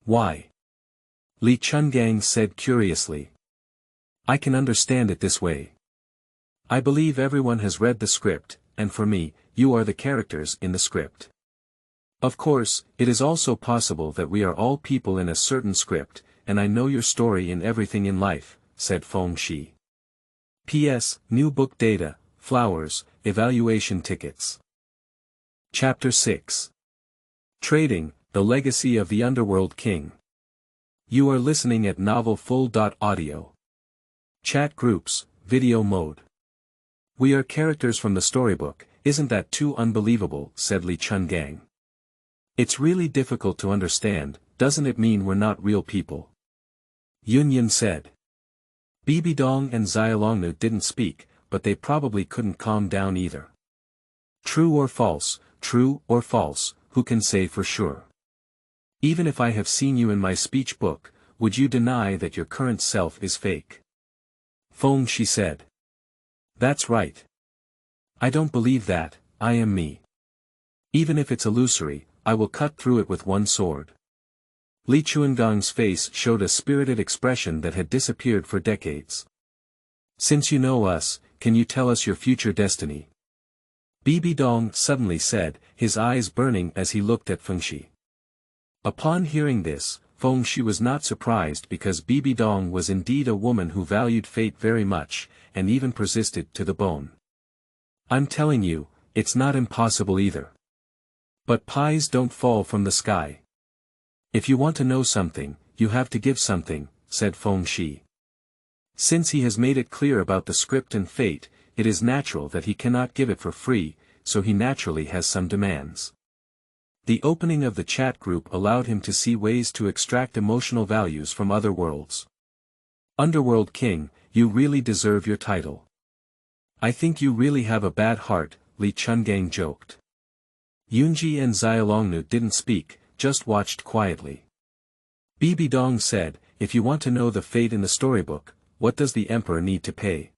Why? Li Chungang said curiously. I can understand it this way. I believe everyone has read the script, and for me, you are the characters in the script. Of course, it is also possible that we are all people in a certain script, and I know your story in everything in life, said Feng Shi. P.S. New book data, flowers, evaluation tickets. Chapter 6. Trading, the Legacy of the Underworld King. You are listening at novelfull.audio. Chat groups, video mode. We are characters from the storybook, isn't that too unbelievable, said Li Chungang. It's really difficult to understand, doesn't it mean we're not real people? Yunyun said. Bibi Dong and Xiaolongnu didn't speak, but they probably couldn't calm down either. True or false, who can say for sure? Even if I have seen you in my speech book, would you deny that your current self is fake? Feng Shi said. That's right. I don't believe that, I am me. Even if it's illusory, I will cut through it with one sword. Li Chunggang's face showed a spirited expression that had disappeared for decades. Since you know us, can you tell us your future destiny? Bibi Dong suddenly said, his eyes burning as he looked at Feng Shi. Upon hearing this, Feng Shi was not surprised because Bibi Dong was indeed a woman who valued fate very much, and even persisted to the bone. I'm telling you, it's not impossible either. But pies don't fall from the sky. If you want to know something, you have to give something, said Feng Shi. Since he has made it clear about the script and fate, it is natural that he cannot give it for free, so he naturally has some demands. The opening of the chat group allowed him to see ways to extract emotional values from other worlds. Underworld King, you really deserve your title. I think you really have a bad heart, Li Chungang joked. Yunji and Xiaolongnu didn't speak, just watched quietly. Bibi Dong said, if you want to know the fate in the storybook, what does the emperor need to pay?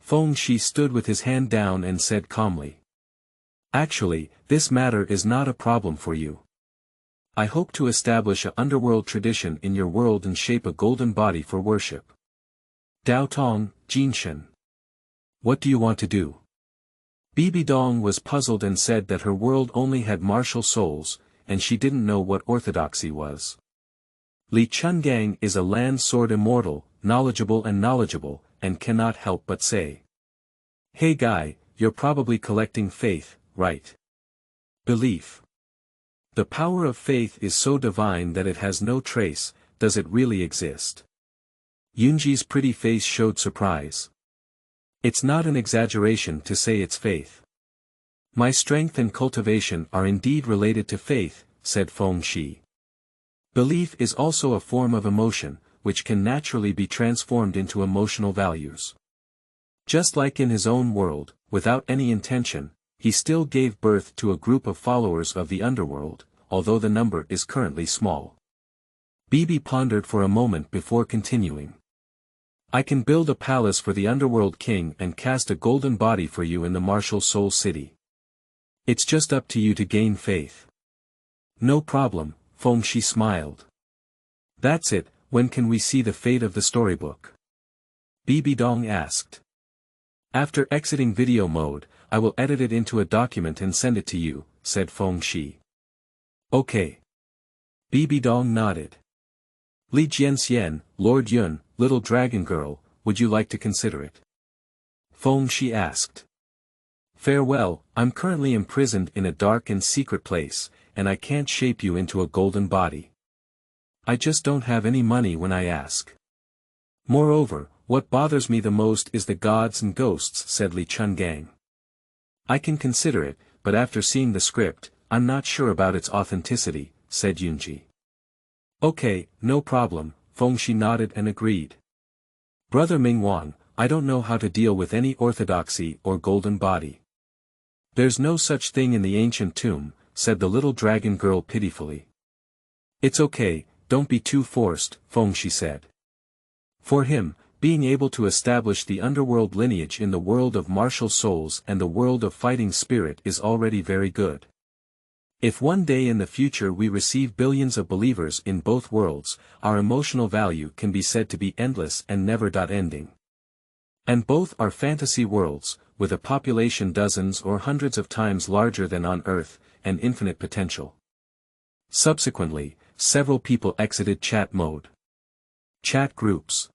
Feng Shi stood with his hand down and said calmly. Actually, this matter is not a problem for you. I hope to establish an underworld tradition in your world and shape a golden body for worship. Dao Tong, Jinshan. What do you want to do? Bibi Dong was puzzled and said that her world only had martial souls, and she didn't know what orthodoxy was. Li Chungang is a land sword immortal, knowledgeable and cannot help but say. Hey guy, you're probably collecting faith, right? Belief. The power of faith is so divine that it has no trace, does it really exist? Yunji's pretty face showed surprise. It's not an exaggeration to say it's faith. My strength and cultivation are indeed related to faith, said Feng Shi. Belief is also a form of emotion, which can naturally be transformed into emotional values. Just like in his own world, without any intention, he still gave birth to a group of followers of the underworld, although the number is currently small. Bibi pondered for a moment before continuing. I can build a palace for the underworld king and cast a golden body for you in the martial soul city. It's just up to you to gain faith. No problem, Feng Shi smiled. That's it, when can we see the fate of the storybook? Bibi Dong asked. After exiting video mode, I will edit it into a document and send it to you, said Feng Shi. Okay. Bibi Dong nodded. Li Jianxian, Lord Yun, little dragon girl, would you like to consider it? Feng Shi asked. Farewell, I'm currently imprisoned in a dark and secret place, and I can't shape you into a golden body. I just don't have any money when I ask. Moreover, what bothers me the most is the gods and ghosts, said Li Chungang. I can consider it, but after seeing the script, I'm not sure about its authenticity, said Yunji. Okay, no problem, Feng Shi nodded and agreed. Brother Mingwang, I don't know how to deal with any orthodoxy or golden body. There's no such thing in the ancient tomb, said the little dragon girl pitifully. It's okay, don't be too forced, Feng Shi said. For him, being able to establish the underworld lineage in the world of martial souls and the world of fighting spirit is already very good. If one day in the future we receive billions of believers in both worlds, our emotional value can be said to be endless and never ending. And both are fantasy worlds, with a population dozens or hundreds of times larger than on Earth, and infinite potential. Subsequently, several people exited chat mode. Chat groups.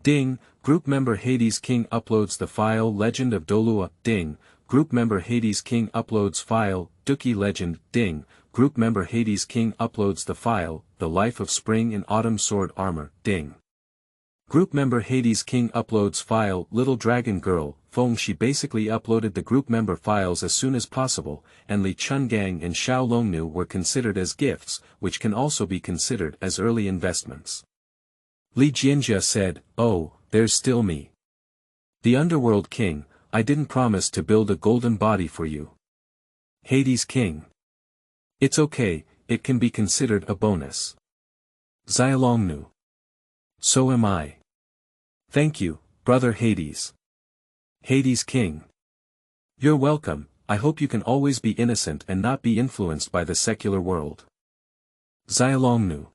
Ding, group member Hades King uploads the file Legend of Dolua. Ding, group member Hades King uploads file Duki Legend. Ding, group member Hades King uploads the file The Life of Spring and Autumn Sword Armor. Ding. Group member Hades King uploads file Little Dragon Girl. Feng Shi basically uploaded the group member files as soon as possible, and Li Chungang and Xiaolongnu were considered as gifts, which can also be considered as early investments. Li Jianjia said, oh, there's still me. The Underworld King, I didn't promise to build a golden body for you. Hades King. It's okay, it can be considered a bonus. Xiaolongnu. So am I. Thank you, brother Hades. Hades King. You're welcome, I hope you can always be innocent and not be influenced by the secular world. Xiaolongnu.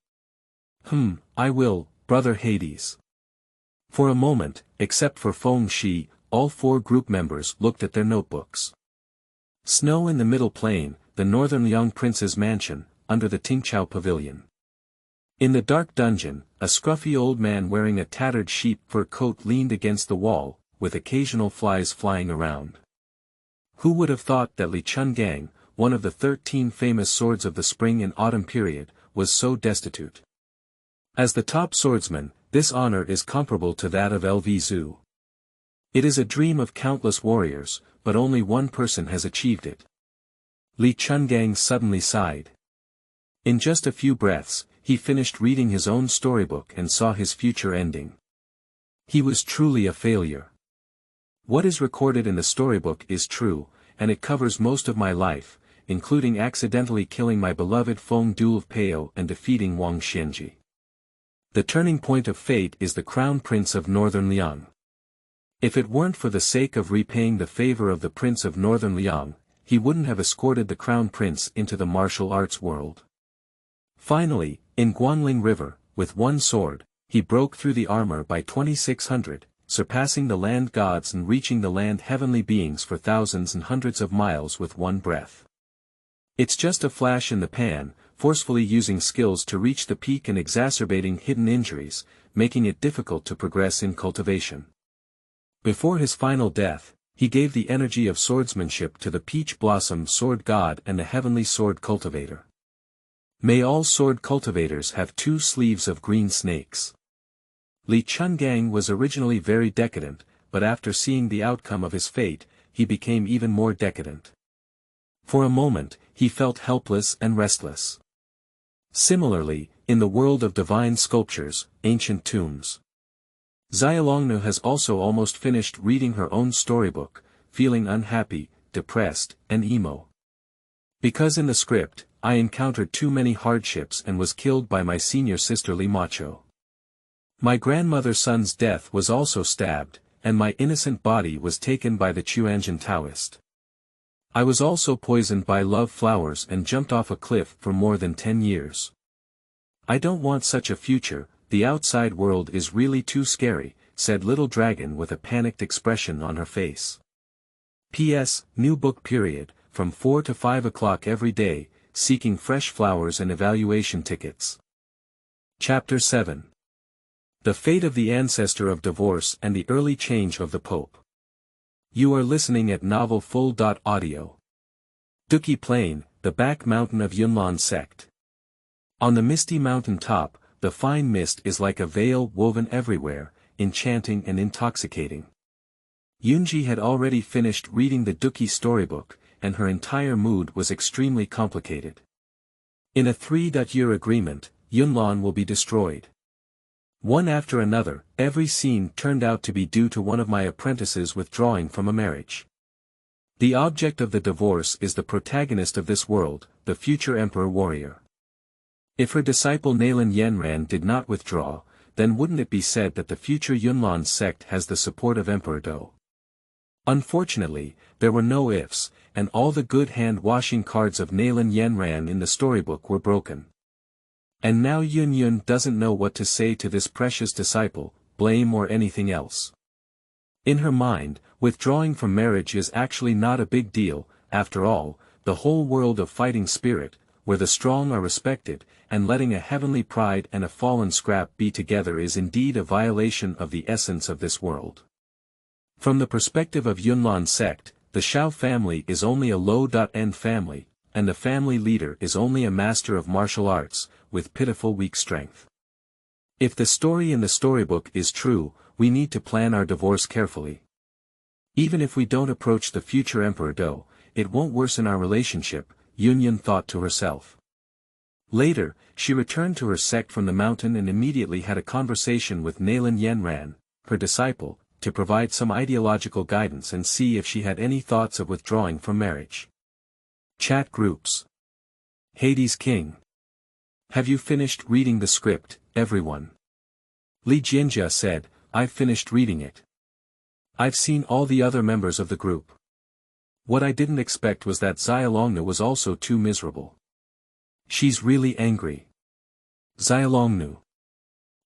I will, brother Hades. For a moment, except for Feng Shi, all four group members looked at their notebooks. Snow in the Middle Plain, the northern young prince's mansion, under the Tingqiao Pavilion. In the dark dungeon, a scruffy old man wearing a tattered sheep fur coat leaned against the wall, with occasional flies flying around. Who would have thought that Li Chungang, one of the 13 famous swords of the spring and autumn period, was so destitute? As the top swordsman, this honor is comparable to that of LV Zhu. It is a dream of countless warriors, but only one person has achieved it. Li Chungang suddenly sighed. In just a few breaths, he finished reading his own storybook and saw his future ending. He was truly a failure. What is recorded in the storybook is true, and it covers most of my life, including accidentally killing my beloved Feng Du of Peo and defeating Wang Xiaoer. The turning point of fate is the Crown Prince of Northern Liang. If it weren't for the sake of repaying the favor of the Prince of Northern Liang, he wouldn't have escorted the Crown Prince into the martial arts world. Finally, in Guanling River, with one sword, he broke through the armor by 2600, surpassing the land gods and reaching the land heavenly beings for thousands and hundreds of miles with one breath. It's just a flash in the pan, forcefully using skills to reach the peak and exacerbating hidden injuries, making it difficult to progress in cultivation. Before his final death, he gave the energy of swordsmanship to the Peach Blossom Sword God and the Heavenly Sword Cultivator. May all sword cultivators have 2 sleeves of green snakes. Li Chungang was originally very decadent, but after seeing the outcome of his fate, he became even more decadent. For a moment, he felt helpless and restless. Similarly, in the world of divine sculptures, ancient tombs, Xiaolongnu has also almost finished reading her own storybook, feeling unhappy, depressed, and emo. Because in the script, I encountered too many hardships and was killed by my senior sister Li Macho. My grandmother's son's death was also stabbed, and my innocent body was taken by the Chuanjian Taoist. I was also poisoned by love flowers and jumped off a cliff for more than 10 years. I don't want such a future, the outside world is really too scary, said Little Dragon with a panicked expression on her face. P.S. New book period, from 4 to 5 o'clock every day, seeking fresh flowers and evaluation tickets. Chapter 7. The Fate of the Ancestor of Divorce and the Early Change of the Pope. You are listening at Novel Full. Audio. Duki Plain, the back mountain of Yunlan sect. On the misty mountain top, the fine mist is like a veil woven everywhere, enchanting and intoxicating. Yunji had already finished reading the Duki storybook, and her entire mood was extremely complicated. In a 3-year agreement, Yunlan will be destroyed. One after another, every scene turned out to be due to one of my apprentices withdrawing from a marriage. The object of the divorce is the protagonist of this world, the future emperor warrior. If her disciple Nalin Yanran did not withdraw, then wouldn't it be said that the future Yunlan sect has the support of Emperor Do? Unfortunately, there were no ifs, and all the good hand-washing cards of Nalin Yanran in the storybook were broken. And now Yun Yun doesn't know what to say to this precious disciple, blame or anything else. In her mind, withdrawing from marriage is actually not a big deal, after all, the whole world of fighting spirit, where the strong are respected, and letting a heavenly pride and a fallen scrap be together is indeed a violation of the essence of this world. From the perspective of Yunlan sect, the Xiao family is only a low-end family, and the family leader is only a master of martial arts, with pitiful weak strength. If the story in the storybook is true, we need to plan our divorce carefully. Even if we don't approach the future Emperor Do, it won't worsen our relationship, Yun Yun thought to herself. Later, she returned to her sect from the mountain and immediately had a conversation with Nalin Yanran, her disciple, to provide some ideological guidance and see if she had any thoughts of withdrawing from marriage. Chat groups. Hades King. Have you finished reading the script, everyone? Li Jinjia said, I've finished reading it. I've seen all the other members of the group. What I didn't expect was that Xiaolongnu was also too miserable. She's really angry. Xiaolongnu.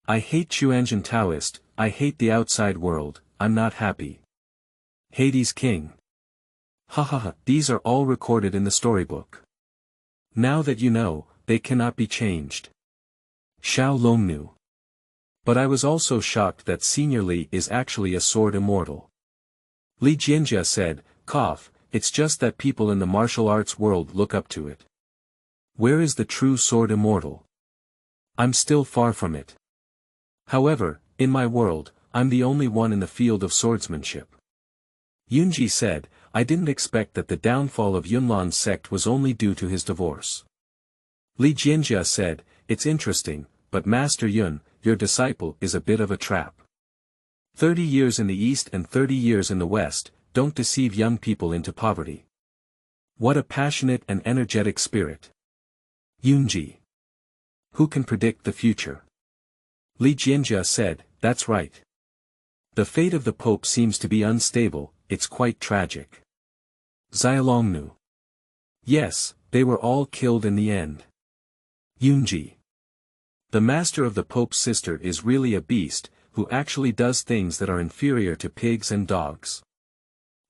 I hate Chuanjian Taoist, I hate the outside world, I'm not happy. Hades King. Hahaha, these are all recorded in the storybook. Now that you know, they cannot be changed. Xiaolongnu. But I was also shocked that Senior Li is actually a sword immortal. Li Jinjia said, cough, it's just that people in the martial arts world look up to it. Where is the true sword immortal? I'm still far from it. However, in my world, I'm the only one in the field of swordsmanship. Yunji said, I didn't expect that the downfall of Yunlan's sect was only due to his divorce. Li Jinjia said, it's interesting, but Master Yun, your disciple is a bit of a trap. 30 years in the East and 30 years in the West, don't deceive young people into poverty. What a passionate and energetic spirit. Yunji. Who can predict the future? Li Jianjia said, that's right. The fate of the Pope seems to be unstable, it's quite tragic. Xiaolongnu. Yes, they were all killed in the end. Yunji. The master of the Pope's sister is really a beast, who actually does things that are inferior to pigs and dogs.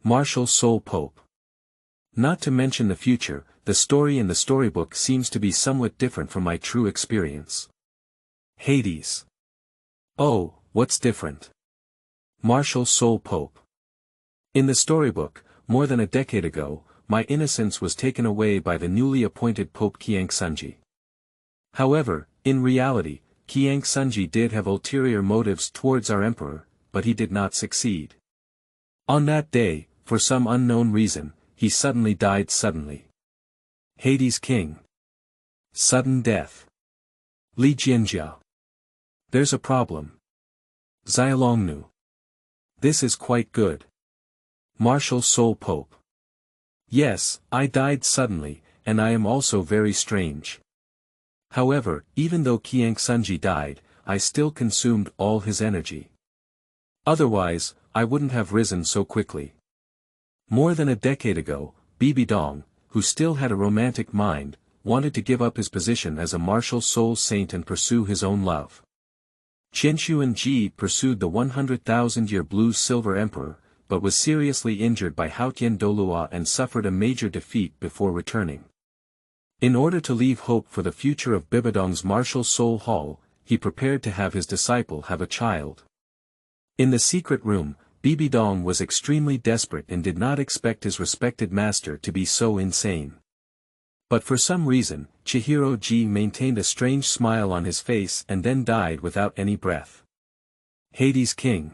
Martial Soul Pope. Not to mention the future, the story in the storybook seems to be somewhat different from my true experience. Hades. Oh, what's different? Martial Soul Pope. In the storybook, more than a decade ago, my innocence was taken away by the newly appointed Pope Qiang Sunji. However, in reality, Qiang Sunji did have ulterior motives towards our emperor, but he did not succeed. On that day, for some unknown reason, he suddenly died suddenly. Hades King. Sudden death. Li Jianjia. There's a problem. Xiaolongnu. This is quite good. Martial Soul Pope. Yes, I died suddenly, and I am also very strange. However, even though Qiang Sunji died, I still consumed all his energy. Otherwise, I wouldn't have risen so quickly. More than a decade ago, Bibi Dong, who still had a romantic mind, wanted to give up his position as a martial soul saint and pursue his own love. Qianshuan Ji pursued the 100,000-year blue-silver emperor, but was seriously injured by Haotian Dolua and suffered a major defeat before returning. In order to leave hope for the future of Bibidong's martial soul hall, he prepared to have his disciple have a child. In the secret room, Bibidong was extremely desperate and did not expect his respected master to be so insane. But for some reason, Chihiro Ji maintained a strange smile on his face and then died without any breath. Hades King.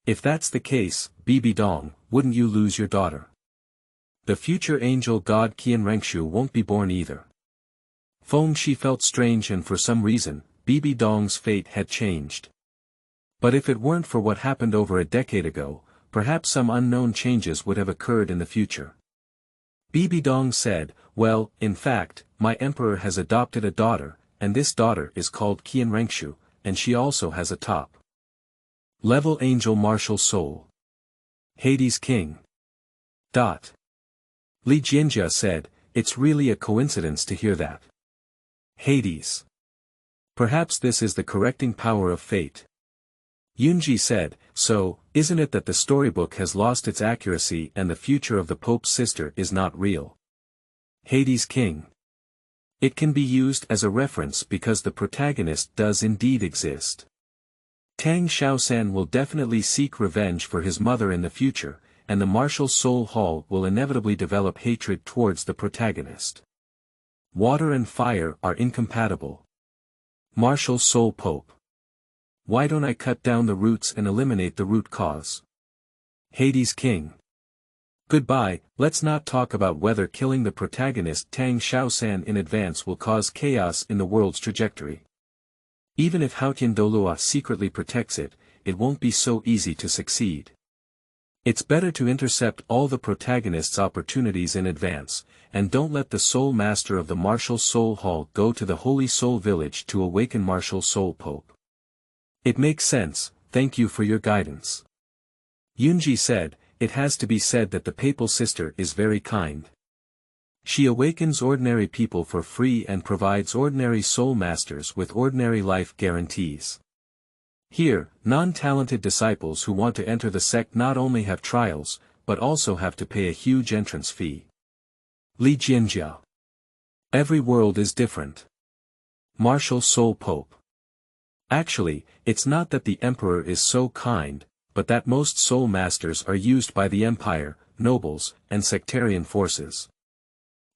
If that's the case, Bibidong, wouldn't you lose your daughter? The future angel god Qian Rengshu won't be born either. Feng Shi felt strange and for some reason, Bibidong's fate had changed. But if it weren't for what happened over a decade ago, perhaps some unknown changes would have occurred in the future. Bibidong said, well, in fact, my emperor has adopted a daughter, and this daughter is called Qian Rengshu, and she also has a top level angel martial soul. Hades King. Li Jianjia said, it's really a coincidence to hear that. Hades. Perhaps this is the correcting power of fate. Yunji said, so, isn't it that the storybook has lost its accuracy and the future of the Pope's sister is not real? Hades King. It can be used as a reference because the protagonist does indeed exist. Tang Xiaoshan will definitely seek revenge for his mother in the future, and the martial soul hall will inevitably develop hatred towards the protagonist. Water and fire are incompatible. Martial Soul Pope. Why don't I cut down the roots and eliminate the root cause? Hades King. Goodbye, let's not talk about whether killing the protagonist Tang Xiaoshan in advance will cause chaos in the world's trajectory. Even if Haotian Dolua secretly protects it, it won't be so easy to succeed. It's better to intercept all the protagonist's opportunities in advance, and don't let the Soul Master of the Martial Soul Hall go to the Holy Soul Village to awaken Martial Soul Pope. It makes sense, thank you for your guidance. Yunji said, it has to be said that the Papal Sister is very kind. She awakens ordinary people for free and provides ordinary soul masters with ordinary life guarantees. Here, non-talented disciples who want to enter the sect not only have trials, but also have to pay a huge entrance fee. Li Jianjia. Every world is different. Martial Soul Pope. Actually, it's not that the emperor is so kind, but that most soul masters are used by the empire, nobles, and sectarian forces.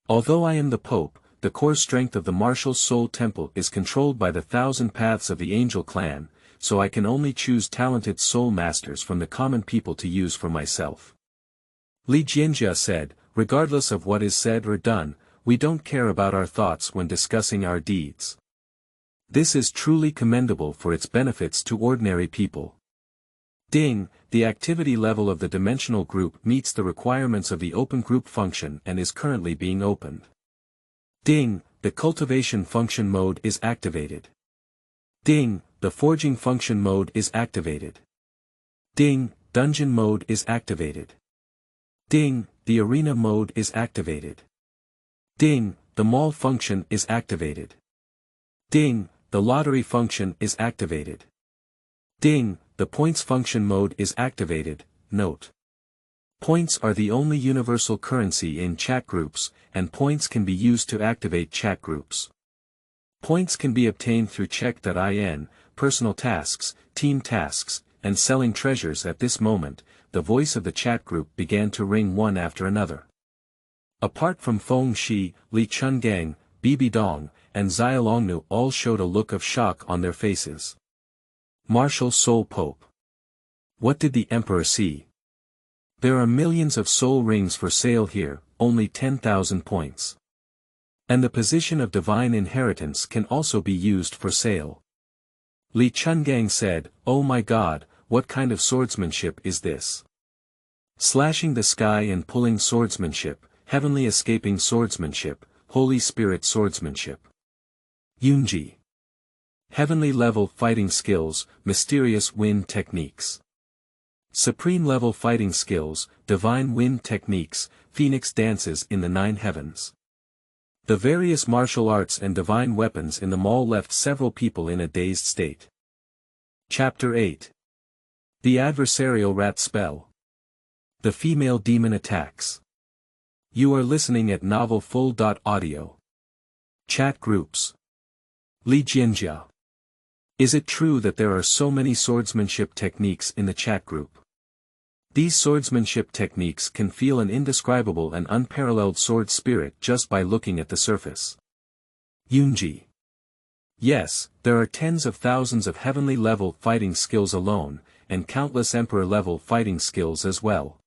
Although I am the pope, the core strength of the martial soul temple is controlled by the 1,000 paths of the angel clan, so I can only choose talented soul masters from the common people to use for myself. Li Jianjia said, regardless of what is said or done, we don't care about our thoughts when discussing our deeds. This is truly commendable for its benefits to ordinary people. Ding, the activity level of the dimensional group meets the requirements of the open group function and is currently being opened. Ding, the cultivation function mode is activated. Ding, the forging function mode is activated. Ding, dungeon mode is activated. Ding, the arena mode is activated. Ding, the mall function is activated. Ding, the lottery function is activated. Ding, the points function mode is activated. Note: points are the only universal currency in chat groups, and points can be used to activate chat groups. Points can be obtained through check.in, personal tasks, team tasks, and selling treasures. At this moment, the voice of the chat group began to ring one after another. Apart from Feng Shi, Li Chungang, Bibi Dong, and Xiaolongnu all showed a look of shock on their faces. Martial Soul Pope. What did the Emperor see? There are millions of soul rings for sale here, only 10,000 points. And the position of divine inheritance can also be used for sale. Li Chungang said, "Oh my God, what kind of swordsmanship is this? Slashing the sky and pulling swordsmanship, heavenly escaping swordsmanship, Holy Spirit swordsmanship. Yunji. Heavenly level fighting skills, mysterious wind techniques. Supreme level fighting skills, divine wind techniques, phoenix dances in the 9 heavens." The various martial arts and divine weapons in the mall left several people in a dazed state. Chapter 8. The Adversarial Rat Spell. The Female Demon Attacks. You are listening at novelfull.audio. Chat Groups. Li Jianjia. Is it true that there are so many swordsmanship techniques in the chat group? These swordsmanship techniques can feel an indescribable and unparalleled sword spirit just by looking at the surface. Yunji. Yes, there are tens of thousands of heavenly level fighting skills alone, and countless emperor level fighting skills as well.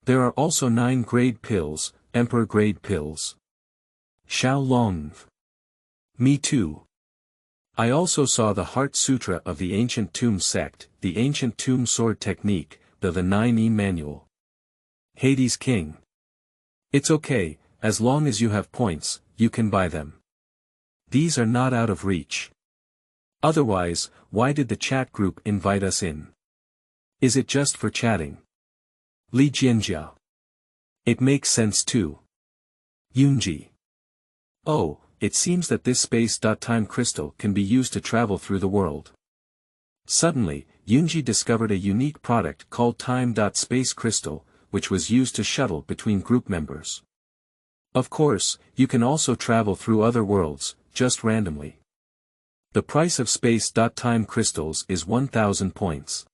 There are also 9 grade pills, emperor grade pills. Xiao Long. Me too. I also saw the Heart Sutra of the Ancient Tomb sect, the Ancient Tomb sword technique, the 9E manual. Hades King. It's okay, as long as you have points, you can buy them. These are not out of reach. Otherwise, why did the chat group invite us in? Is it just for chatting? Li Jianjia. It makes sense too. Yunji. Oh, it seems that this space-time crystal can be used to travel through the world. Suddenly, Yunji discovered a unique product called Time.Space Crystal, which was used to shuttle between group members. Of course, you can also travel through other worlds, just randomly. The price of space-time crystals is 1,000 points.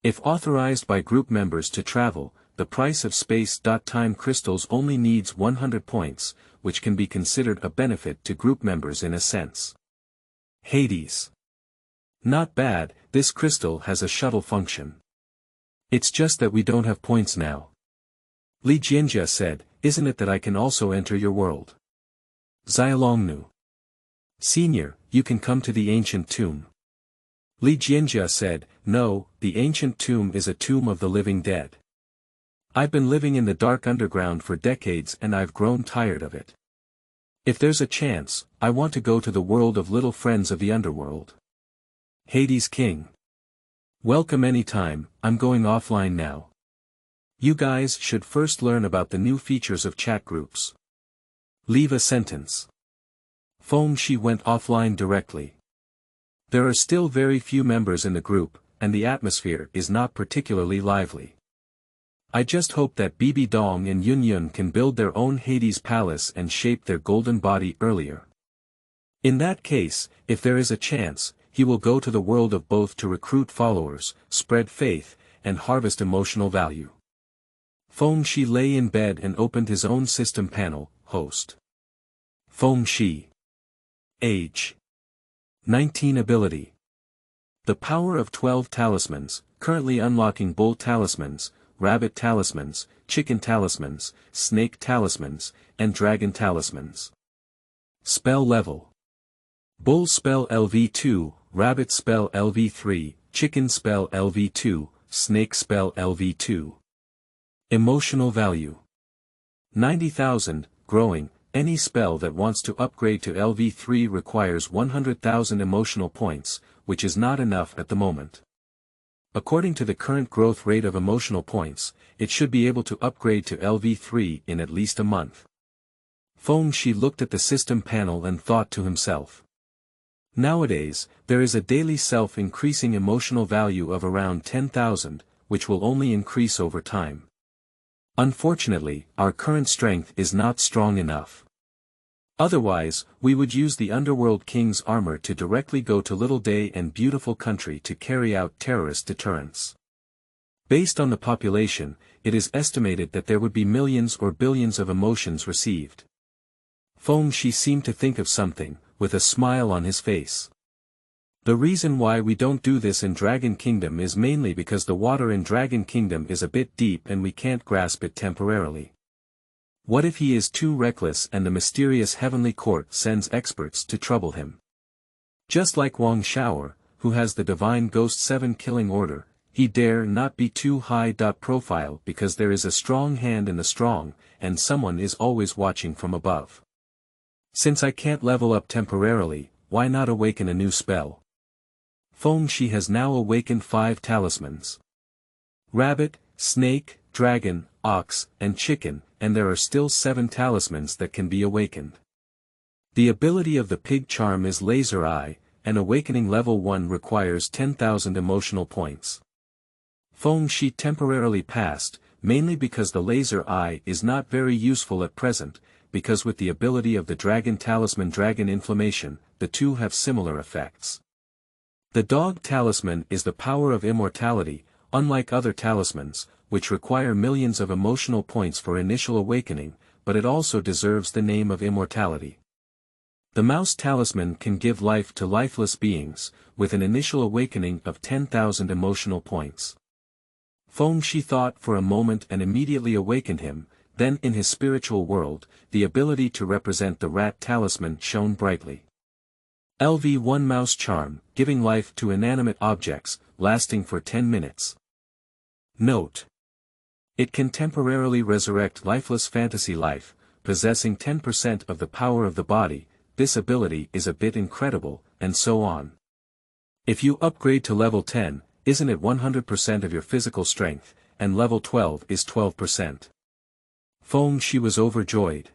If authorized by group members to travel, the price of space-time crystals only needs 100 points, which can be considered a benefit to group members in a sense. Hades. Not bad, this crystal has a shuttle function. It's just that we don't have points now. Li Jianjia said, isn't it that I can also enter your world? Xiaolongnu. Senior, you can come to the ancient tomb. Li Jianjia said, no, the ancient tomb is a tomb of the living dead. I've been living in the dark underground for decades and I've grown tired of it. If there's a chance, I want to go to the world of little friends of the underworld. Hades King. Welcome anytime, I'm going offline now. You guys should first learn about the new features of chat groups. Leave a sentence. Feng Shi went offline directly. There are still very few members in the group, and the atmosphere is not particularly lively. I just hope that Bibi Dong and Yun Yun can build their own Hades palace and shape their golden body earlier. In that case, if there is a chance, he will go to the world of both to recruit followers, spread faith, and harvest emotional value. Feng Shi lay in bed and opened his own system panel, host. Feng Shi. Age. 19 ability. The power of 12 talismans, currently unlocking bull talismans, rabbit talismans, chicken talismans, snake talismans, and dragon talismans. Spell level. Bull spell LV2, rabbit spell LV3, chicken spell LV2, snake spell LV2. Emotional value. 90,000, growing. Any spell that wants to upgrade to LV3 requires 100,000 emotional points, which is not enough at the moment. According to the current growth rate of emotional points, it should be able to upgrade to LV3 in at least a month. Feng Shi looked at the system panel and thought to himself. Nowadays, there is a daily self-increasing emotional value of around 10,000, which will only increase over time. Unfortunately, our current strength is not strong enough. Otherwise, we would use the Underworld King's armor to directly go to Little Day and Beautiful Country to carry out terrorist deterrence. Based on the population, it is estimated that there would be millions or billions of emotions received. Feng Shi seemed to think of something, with a smile on his face. The reason why we don't do this in Dragon Kingdom is mainly because the water in Dragon Kingdom is a bit deep and we can't grasp it temporarily. What if he is too reckless and the mysterious heavenly court sends experts to trouble him? Just like Wang Xiaoer, who has the divine Ghost 7 killing order, he dare not be too high profile because there is a strong hand in the strong, and someone is always watching from above. Since I can't level up temporarily, why not awaken a new spell? Feng Shi has now awakened 5 talismans. Rabbit, snake, dragon, ox, and chicken, and there are still 7 talismans that can be awakened. The ability of the pig charm is Laser Eye, and awakening level 1 requires 10,000 emotional points. Feng Shi temporarily passed, mainly because the Laser Eye is not very useful at present, because with the ability of the dragon talisman Dragon Inflammation, the two have similar effects. The dog talisman is the power of immortality, unlike other talismans, which require millions of emotional points for initial awakening, but it also deserves the name of immortality. The mouse talisman can give life to lifeless beings, with an initial awakening of 10,000 emotional points. Feng Shi thought for a moment and immediately awakened him, then in his spiritual world, the ability to represent the rat talisman shone brightly. LV1 Mouse Charm, giving life to inanimate objects, lasting for 10 minutes. Note: it can temporarily resurrect lifeless fantasy life, possessing 10% of the power of the body. This ability is a bit incredible, and so on. If you upgrade to level 10, isn't it 100% of your physical strength, and level 12 is 12%. Feng Shi was overjoyed.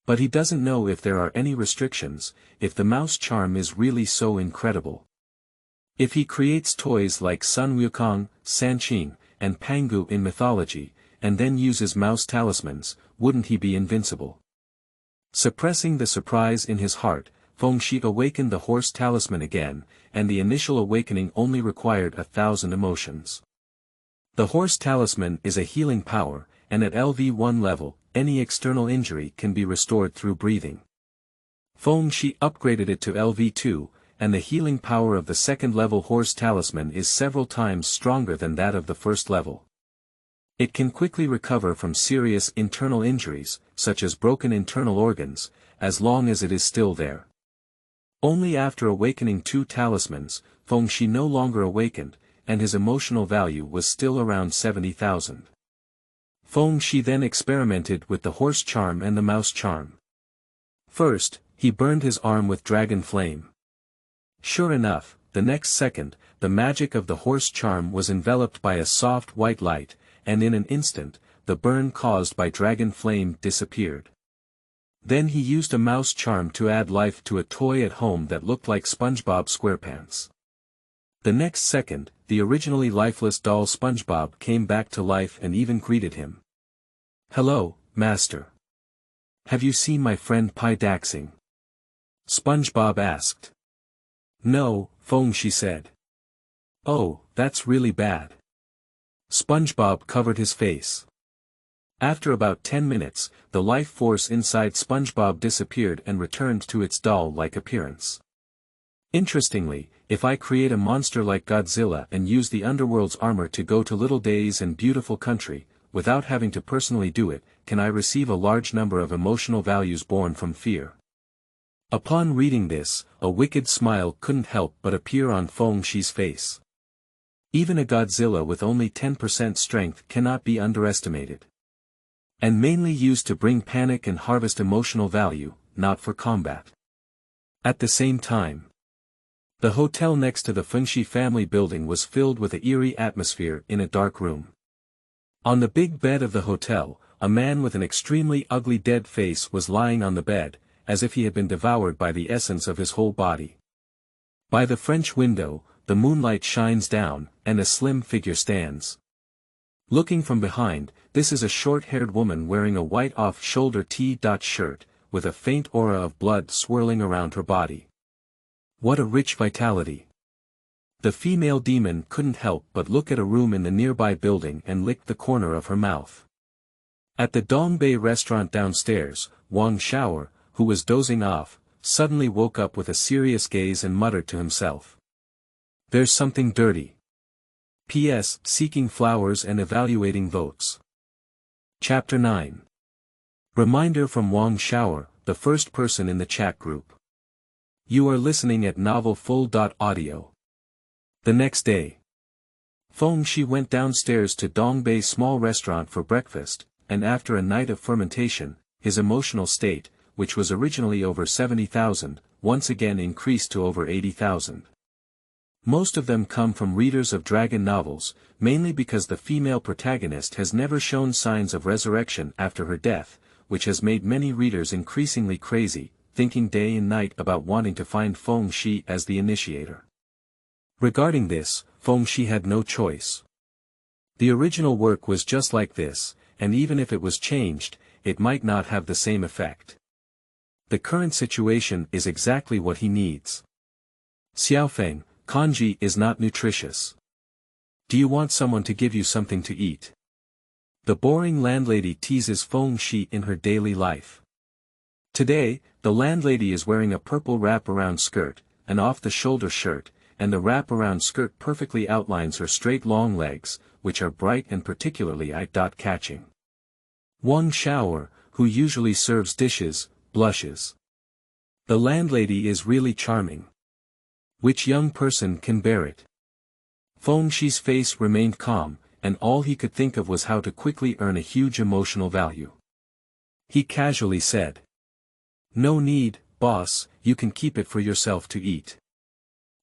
But he doesn't know if there are any restrictions, if the mouse charm is really so incredible. If he creates toys like Sun Wukong, Sanqing, and Pangu in mythology, and then uses mouse talismans, wouldn't he be invincible? Suppressing the surprise in his heart, Feng Shi awakened the horse talisman again, and the initial awakening only required 1,000 emotions. The horse talisman is a healing power, and at LV1 level, any external injury can be restored through breathing. Feng Shi upgraded it to LV2, and the healing power of the second-level horse talisman is several times stronger than that of the first level. It can quickly recover from serious internal injuries, such as broken internal organs, as long as it is still there. Only after awakening 2 talismans, Feng Shi no longer awakened, and his emotional value was still around 70,000. Feng Shi then experimented with the horse charm and the mouse charm. First, he burned his arm with dragon flame. Sure enough, the next second, the magic of the horse charm was enveloped by a soft white light, and in an instant, the burn caused by dragon flame disappeared. Then he used a mouse charm to add life to a toy at home that looked like SpongeBob SquarePants. The next second, the originally lifeless doll SpongeBob came back to life and even greeted him. "Hello, Master. Have you seen my friend Pai Daxing?" SpongeBob asked. "No," Feng Shi said. "Oh, that's really bad." SpongeBob covered his face. After about 10 minutes, the life force inside SpongeBob disappeared and returned to its doll-like appearance. Interestingly, if I create a monster like Godzilla and use the Underworld's armor to go to Little Days and Beautiful Country, without having to personally do it, can I receive a large number of emotional values born from fear? Upon reading this, a wicked smile couldn't help but appear on Feng Shi's face. Even a Godzilla with only 10% strength cannot be underestimated. And mainly used to bring panic and harvest emotional value, not for combat. At the same time, the hotel next to the Fengshi family building was filled with an eerie atmosphere in a dark room. On the big bed of the hotel, a man with an extremely ugly dead face was lying on the bed, as if he had been devoured by the essence of his whole body. By the French window, the moonlight shines down, and a slim figure stands. Looking from behind, this is a short-haired woman wearing a white off-shoulder T-shirt, with a faint aura of blood swirling around her body. What a rich vitality. The female demon couldn't help but look at a room in the nearby building and lick the corner of her mouth. At the Dongbei restaurant downstairs, Wang Xiaoer, who was dozing off, suddenly woke up with a serious gaze and muttered to himself. There's something dirty. P.S. Seeking flowers and evaluating votes. Chapter 9. Reminder from Wang Xiaoer, the first person in the chat group. You are listening at novelfull.audio. The next day, Feng Shi went downstairs to Dongbei's small restaurant for breakfast, and after a night of fermentation, his emotional state, which was originally over 70,000, once again increased to over 80,000. Most of them come from readers of dragon novels, mainly because the female protagonist has never shown signs of resurrection after her death, which has made many readers increasingly crazy, thinking day and night about wanting to find Feng Shi as the initiator. Regarding this, Feng Shi had no choice. The original work was just like this, and even if it was changed, it might not have the same effect. The current situation is exactly what he needs. Xiaofeng, kanji is not nutritious. Do you want someone to give you something to eat? The boring landlady teases Feng Shi in her daily life. Today, the landlady is wearing a purple wrap-around skirt, an off-the-shoulder shirt, and the wrap-around skirt perfectly outlines her straight long legs, which are bright and particularly eye-catching. Wang Xiaoer, who usually serves dishes, blushes. The landlady is really charming. Which young person can bear it? Feng Shi's face remained calm, and all he could think of was how to quickly earn a huge emotional value. He casually said, "No need, boss, you can keep it for yourself to eat."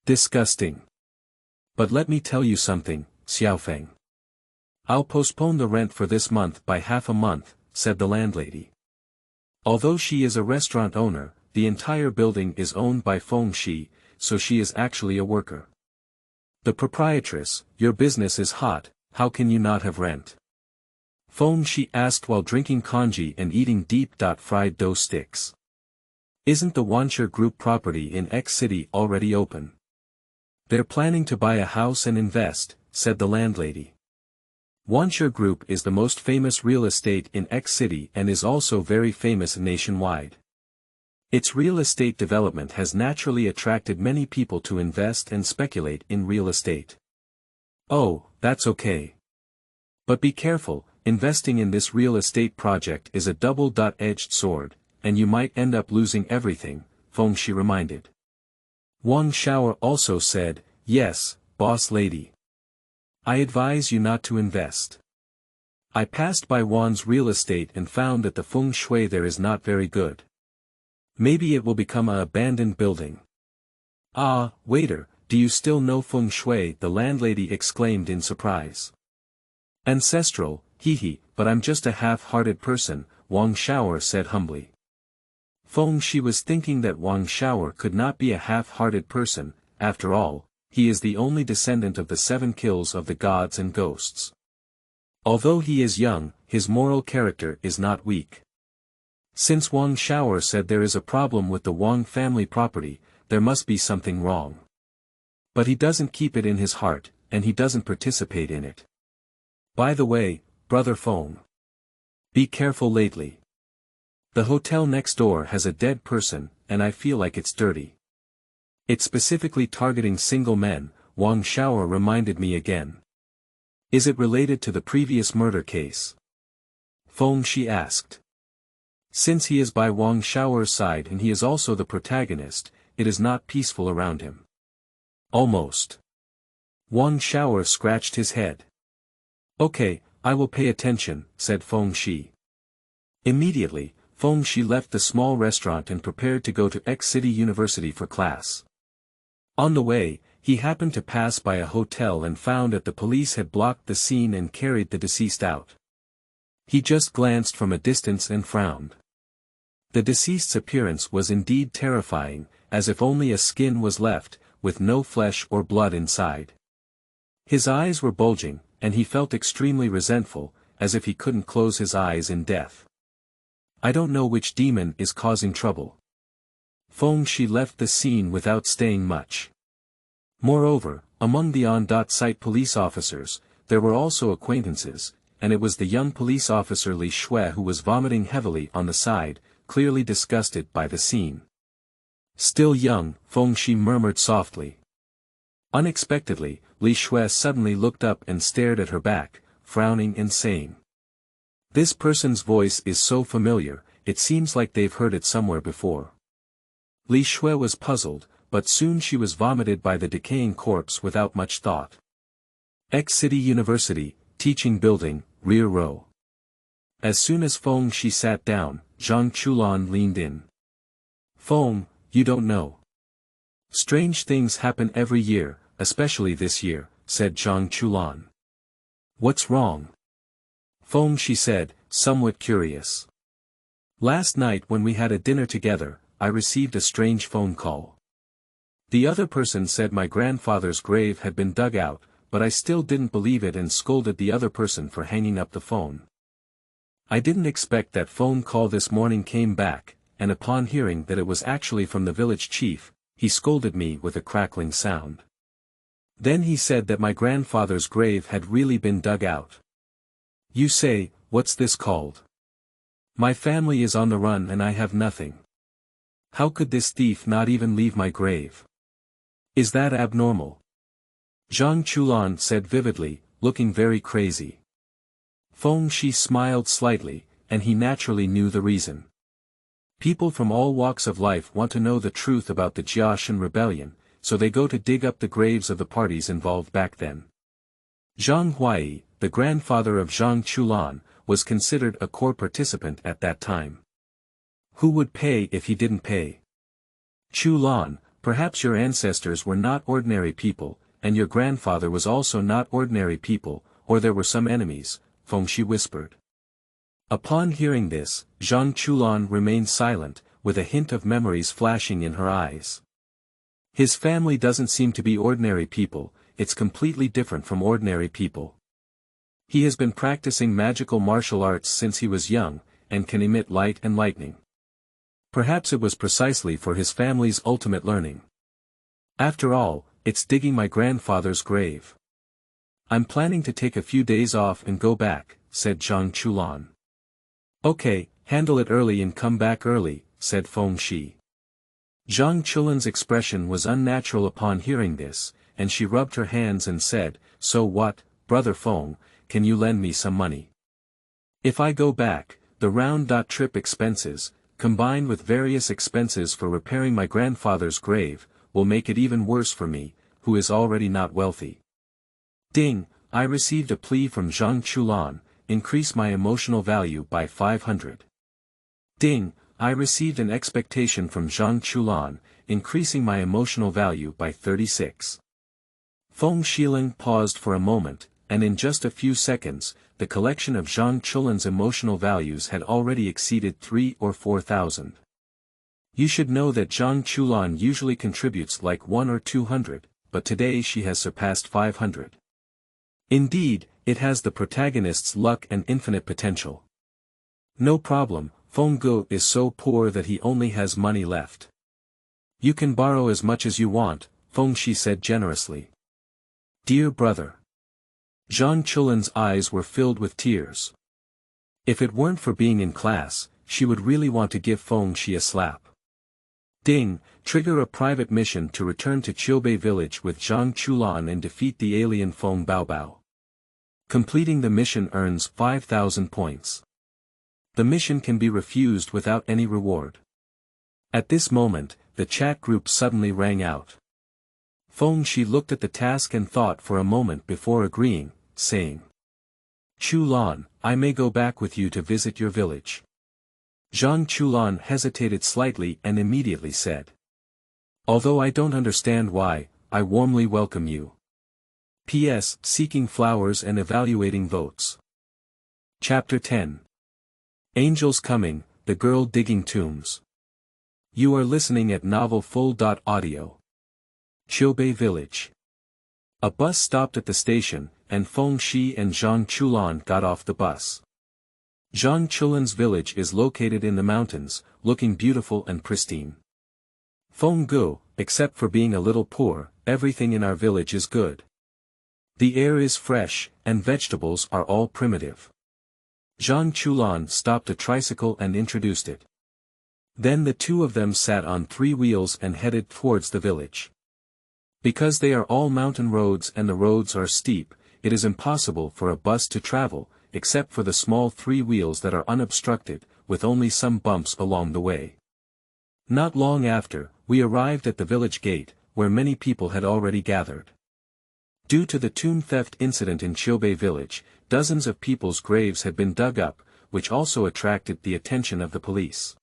Disgusting. But let me tell you something, Xiaofeng. I'll postpone the rent for this month by half a month, said the landlady. Although she is a restaurant owner, the entire building is owned by Feng Shi, so she is actually a worker. The proprietress, your business is hot, how can you not have rent? Feng Shi asked while drinking congee and eating deep-fried dough sticks. Isn't the Wancher Group property in X City already open? They're planning to buy a house and invest, said the landlady. Wancher Group is the most famous real estate in X City and is also very famous nationwide. Its real estate development has naturally attracted many people to invest and speculate in real estate. Oh, that's okay. But be careful, investing in this real estate project is a double-edged sword, and you might end up losing everything, Feng Shi reminded. Wang Xiaoer also said, yes, boss lady. I advise you not to invest. I passed by Wan's real estate and found that the feng shui there is not very good. Maybe it will become an abandoned building. Ah, waiter, do you still know feng shui? The landlady exclaimed in surprise. Ancestral, hee, but I'm just a half-hearted person, Wang Xiaoer said humbly. Feng Shi was thinking that Wang Xiaoer could not be a half-hearted person, after all, he is the only descendant of the 7 kills of the gods and ghosts. Although he is young, his moral character is not weak. Since Wang Xiaoer said there is a problem with the Wang family property, there must be something wrong. But he doesn't keep it in his heart, and he doesn't participate in it. By the way, brother Feng. Be careful lately. The hotel next door has a dead person, and I feel like it's dirty. It's specifically targeting single men, Wang Xiaoer reminded me again. Is it related to the previous murder case? Feng Shi asked. Since he is by Wang Xiaoer's side and he is also the protagonist, it is not peaceful around him. Almost. Wang Xiaoer scratched his head. Okay, I will pay attention, said Feng Shi. Immediately, Feng Shi left the small restaurant and prepared to go to X City University for class. On the way, he happened to pass by a hotel and found that the police had blocked the scene and carried the deceased out. He just glanced from a distance and frowned. The deceased's appearance was indeed terrifying, as if only a skin was left, with no flesh or blood inside. His eyes were bulging, and he felt extremely resentful, as if he couldn't close his eyes in death. I don't know which demon is causing trouble. Feng Shi left the scene without staying much. Moreover, among the on-site police officers, there were also acquaintances, and it was the young police officer Li Shui who was vomiting heavily on the side, clearly disgusted by the scene. Still young, Feng Shi murmured softly. Unexpectedly, Li Shui suddenly looked up and stared at her back, frowning and saying, "This person's voice is so familiar, it seems like they've heard it somewhere before." Li Shui was puzzled, but soon she was vomited by the decaying corpse without much thought. X City University, Teaching Building, Rear Row. As soon as Feng Shi sat down, Zhang Chulan leaned in. "Feng, you don't know. Strange things happen every year, especially this year," said Zhang Chulan. "What's wrong?" Feng Shi said, somewhat curious. "Last night when we had a dinner together, I received a strange phone call. The other person said my grandfather's grave had been dug out, but I still didn't believe it and scolded the other person for hanging up the phone. I didn't expect that phone call this morning came back, and upon hearing that it was actually from the village chief, he scolded me with a crackling sound. Then he said that my grandfather's grave had really been dug out. You say, what's this called? My family is on the run and I have nothing. How could this thief not even leave my grave? Is that abnormal?" Zhang Chulan said vividly, looking very crazy. Feng Shi smiled slightly, and he naturally knew the reason. People from all walks of life want to know the truth about the Jiaoshan rebellion, so they go to dig up the graves of the parties involved back then. Zhang Huai, the grandfather of Zhang Chulan, was considered a core participant at that time. Who would pay if he didn't pay? Chulan, perhaps your ancestors were not ordinary people, and your grandfather was also not ordinary people, or there were some enemies, Feng Shi whispered. Upon hearing this, Zhang Chulan remained silent, with a hint of memories flashing in her eyes. His family doesn't seem to be ordinary people, it's completely different from ordinary people. He has been practicing magical martial arts since he was young, and can emit light and lightning. Perhaps it was precisely for his family's ultimate learning. After all, it's digging my grandfather's grave. I'm planning to take a few days off and go back, said Zhang Chulan. Okay, handle it early and come back early, said Feng Shi. Zhang Chulan's expression was unnatural upon hearing this, and she rubbed her hands and said, So what, brother Feng, can you lend me some money? If I go back, the round-trip expenses, combined with various expenses for repairing my grandfather's grave, will make it even worse for me, who is already not wealthy. Ding, I received a plea from Zhang Chulan, increase my emotional value by 500. Ding, I received an expectation from Zhang Chulan, increasing my emotional value by 36. Feng Shiling paused for a moment, and in just a few seconds, the collection of Zhang Chulan's emotional values had already exceeded 3,000 or 4,000. You should know that Zhang Chulan usually contributes like 100 or 200, but today she has surpassed 500. Indeed, it has the protagonist's luck and infinite potential. No problem, Feng Ge is so poor that he only has money left. You can borrow as much as you want, Feng Shi said generously. Dear brother. Zhang Chulan's eyes were filled with tears. If it weren't for being in class, she would really want to give Feng Shi a slap. Ding, trigger a private mission to return to Qiubei village with Zhang Chulan and defeat the alien Feng Baobao. Completing the mission earns 5,000 points. The mission can be refused without any reward. At this moment, the chat group suddenly rang out. Feng Shi looked at the task and thought for a moment before agreeing, saying, Chulan, I may go back with you to visit your village. Zhang Chulan hesitated slightly and immediately said, although I don't understand why, I warmly welcome you. P.S. Seeking flowers and evaluating votes. Chapter 10. Angels Coming, The Girl Digging Tombs. You are listening at novelfull.audio. Qiubei Village. A bus stopped at the station, and Feng Shi and Zhang Chulan got off the bus. Zhang Chulan's village is located in the mountains, looking beautiful and pristine. Feng Gu, except for being a little poor, everything in our village is good. The air is fresh, and vegetables are all primitive. Zhang Chulan stopped a tricycle and introduced it. Then the two of them sat on 3 wheels and headed towards the village. Because they are all mountain roads and the roads are steep, it is impossible for a bus to travel, except for the small 3 wheels that are unobstructed, with only some bumps along the way. Not long after, we arrived at the village gate, where many people had already gathered. Due to the tomb theft incident in Qiubei village, dozens of people's graves had been dug up, which also attracted the attention of the police.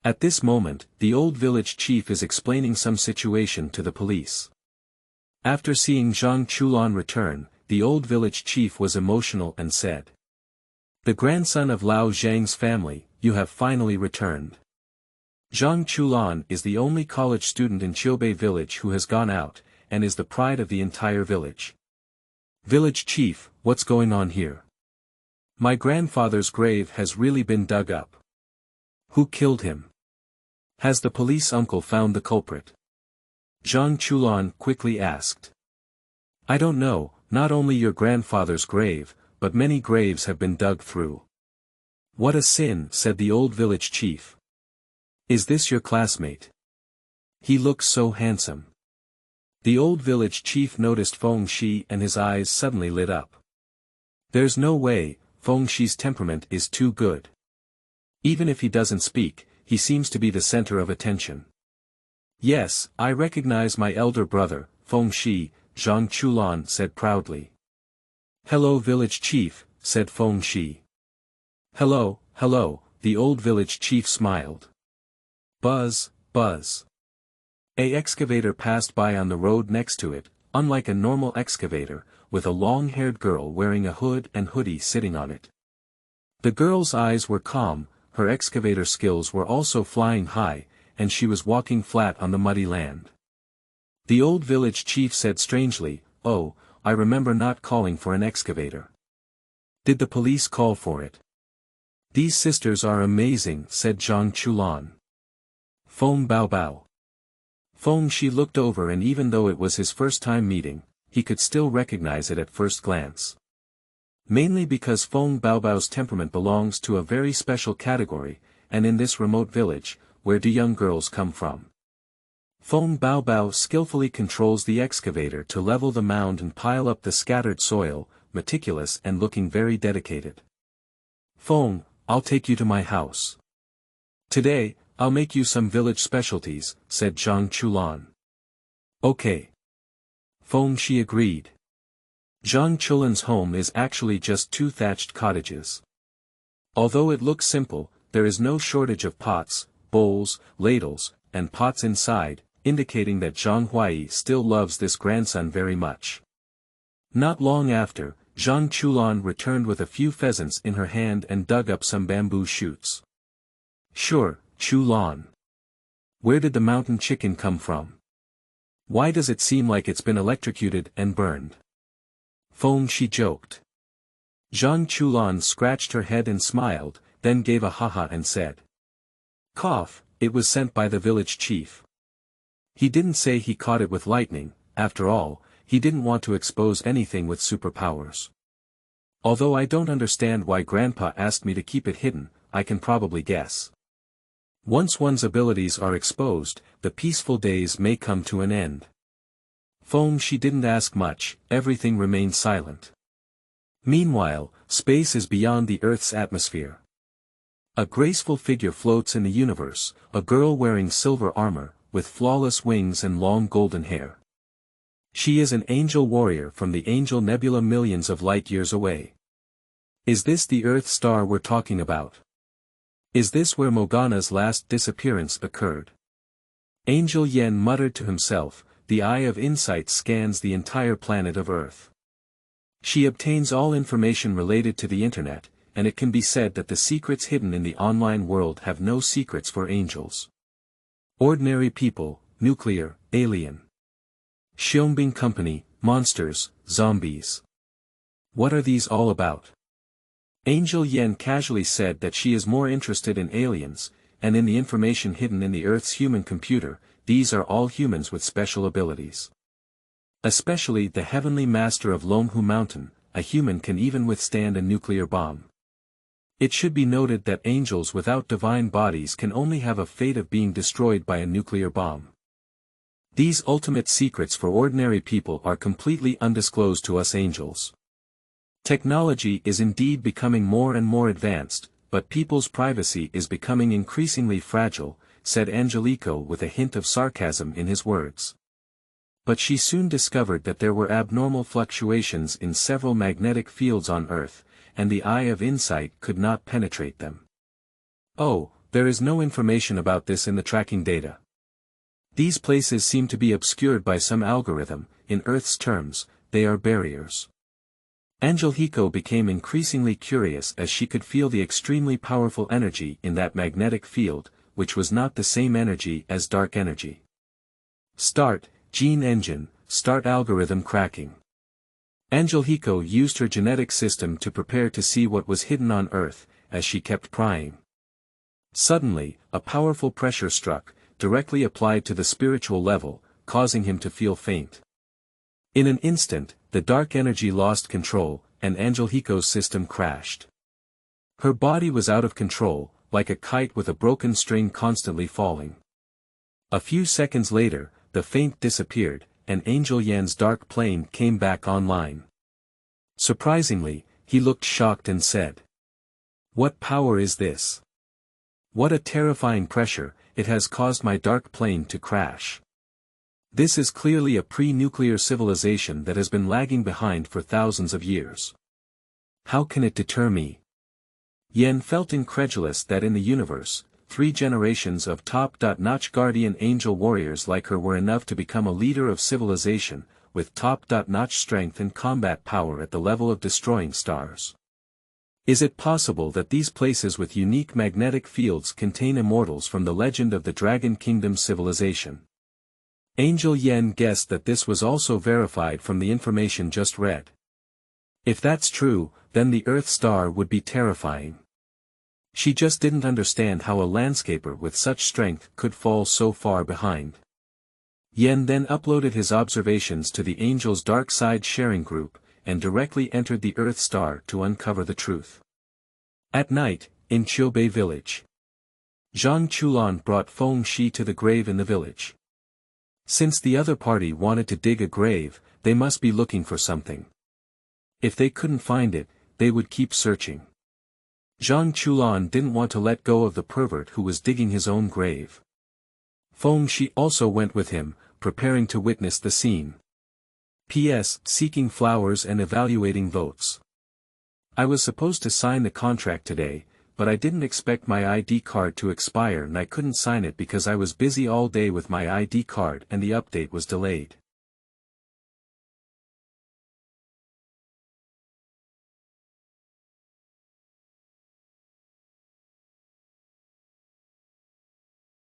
At this moment, the old village chief is explaining some situation to the police. After seeing Zhang Chulan return, the old village chief was emotional and said, the grandson of Lao Zhang's family, you have finally returned. Zhang Chulan is the only college student in Qiubei village who has gone out, and is the pride of the entire village. Village chief, what's going on here? My grandfather's grave has really been dug up. Who killed him? Has the police uncle found the culprit? Zhang Chulan quickly asked. I don't know, not only your grandfather's grave, but many graves have been dug through. What a sin, said the old village chief. Is this your classmate? He looks so handsome. The old village chief noticed Feng Shi and his eyes suddenly lit up. There's no way, Feng Shi's temperament is too good. Even if he doesn't speak, he seems to be the center of attention. Yes, I recognize my elder brother, Feng Shi, Zhang Chulan said proudly. Hello village chief, said Feng Shi. Hello, hello, the old village chief smiled. Buzz, buzz. A excavator passed by on the road next to it, unlike a normal excavator, with a long-haired girl wearing a hood and hoodie sitting on it. The girl's eyes were calm, her excavator skills were also flying high, and she was walking flat on the muddy land. The old village chief said strangely, oh, I remember not calling for an excavator. Did the police call for it? These sisters are amazing, said Zhang Chulan. Feng Bao Bao. Feng Shi looked over, and even though it was his first time meeting, he could still recognize it at first glance. Mainly because Feng Baobao's temperament belongs to a very special category, and in this remote village, where do young girls come from? Feng Baobao skillfully controls the excavator to level the mound and pile up the scattered soil, meticulous and looking very dedicated. Feng, I'll take you to my house. Today, I'll make you some village specialties, said Zhang Chulan. Okay. Feng Shi agreed. Zhang Chulan's home is actually just 2 thatched cottages. Although it looks simple, there is no shortage of pots, bowls, ladles, and pots inside, indicating that Zhang Huai still loves this grandson very much. Not long after, Zhang Chulan returned with a few pheasants in her hand and dug up some bamboo shoots. Sure, Chulan. Where did the mountain chicken come from? Why does it seem like it's been electrocuted and burned? Feng Shi joked. Zhang Chulan scratched her head and smiled, then gave a ha-ha and said. Cough, it was sent by the village chief. He didn't say he caught it with lightning, after all, he didn't want to expose anything with superpowers. Although I don't understand why Grandpa asked me to keep it hidden, I can probably guess. Once one's abilities are exposed, the peaceful days may come to an end. Feng Shi didn't ask much, everything remained silent. Meanwhile, space is beyond the Earth's atmosphere. A graceful figure floats in the universe, a girl wearing silver armor, with flawless wings and long golden hair. She is an angel warrior from the Angel Nebula millions of light years away. Is this the Earth star we're talking about? Is this where Morgana's last disappearance occurred? Angel Yen muttered to himself, the eye of insight scans the entire planet of Earth. She obtains all information related to the internet, and it can be said that the secrets hidden in the online world have no secrets for angels. Ordinary people, nuclear, alien. Xiaombing Company, monsters, zombies. What are these all about? Angel Yen casually said that she is more interested in aliens, and in the information hidden in the Earth's human computer. These are all humans with special abilities. Especially the Heavenly Master of Lomhu Mountain, a human can even withstand a nuclear bomb. It should be noted that angels without divine bodies can only have a fate of being destroyed by a nuclear bomb. These ultimate secrets for ordinary people are completely undisclosed to us angels. Technology is indeed becoming more and more advanced, but people's privacy is becoming increasingly fragile, said Angelico with a hint of sarcasm in his words. But she soon discovered that there were abnormal fluctuations in several magnetic fields on Earth, and the eye of insight could not penetrate them. Oh, there is no information about this in the tracking data. These places seem to be obscured by some algorithm. In Earth's terms, they are barriers. Angelico became increasingly curious as she could feel the extremely powerful energy in that magnetic field, which was not the same energy as dark energy. Start, gene engine, start algorithm cracking. Angelico used her genetic system to prepare to see what was hidden on Earth, as she kept prying. Suddenly, a powerful pressure struck, directly applied to the spiritual level, causing him to feel faint. In an instant, the dark energy lost control, and Angelico's system crashed. Her body was out of control, like a kite with a broken string constantly falling. A few seconds later, the feint disappeared, and Angel Yan's dark plane came back online. Surprisingly, he looked shocked and said, "What power is this? What a terrifying pressure, it has caused my dark plane to crash. This is clearly a pre-nuclear civilization that has been lagging behind for thousands of years. How can it deter me?" Yen felt incredulous that in the universe, 3 generations of top-notch guardian angel warriors like her were enough to become a leader of civilization, with top-notch strength and combat power at the level of destroying stars. Is it possible that these places with unique magnetic fields contain immortals from the legend of the Dragon Kingdom civilization? Angel Yen guessed that this was also verified from the information just read. If that's true, then the Earth star would be terrifying. She just didn't understand how a landscaper with such strength could fall so far behind. Yen then uploaded his observations to the Angel's Dark Side sharing group, and directly entered the Earth star to uncover the truth. At night, in Jiu'er village, Zhang Chulan brought Feng Shi to the grave in the village. Since the other party wanted to dig a grave, they must be looking for something. If they couldn't find it, they would keep searching. Zhang Chulan didn't want to let go of the pervert who was digging his own grave. Feng Shi also went with him, preparing to witness the scene. P.S. Seeking flowers and evaluating votes. I was supposed to sign the contract today, but I didn't expect my ID card to expire and I couldn't sign it because I was busy all day with my ID card and the update was delayed.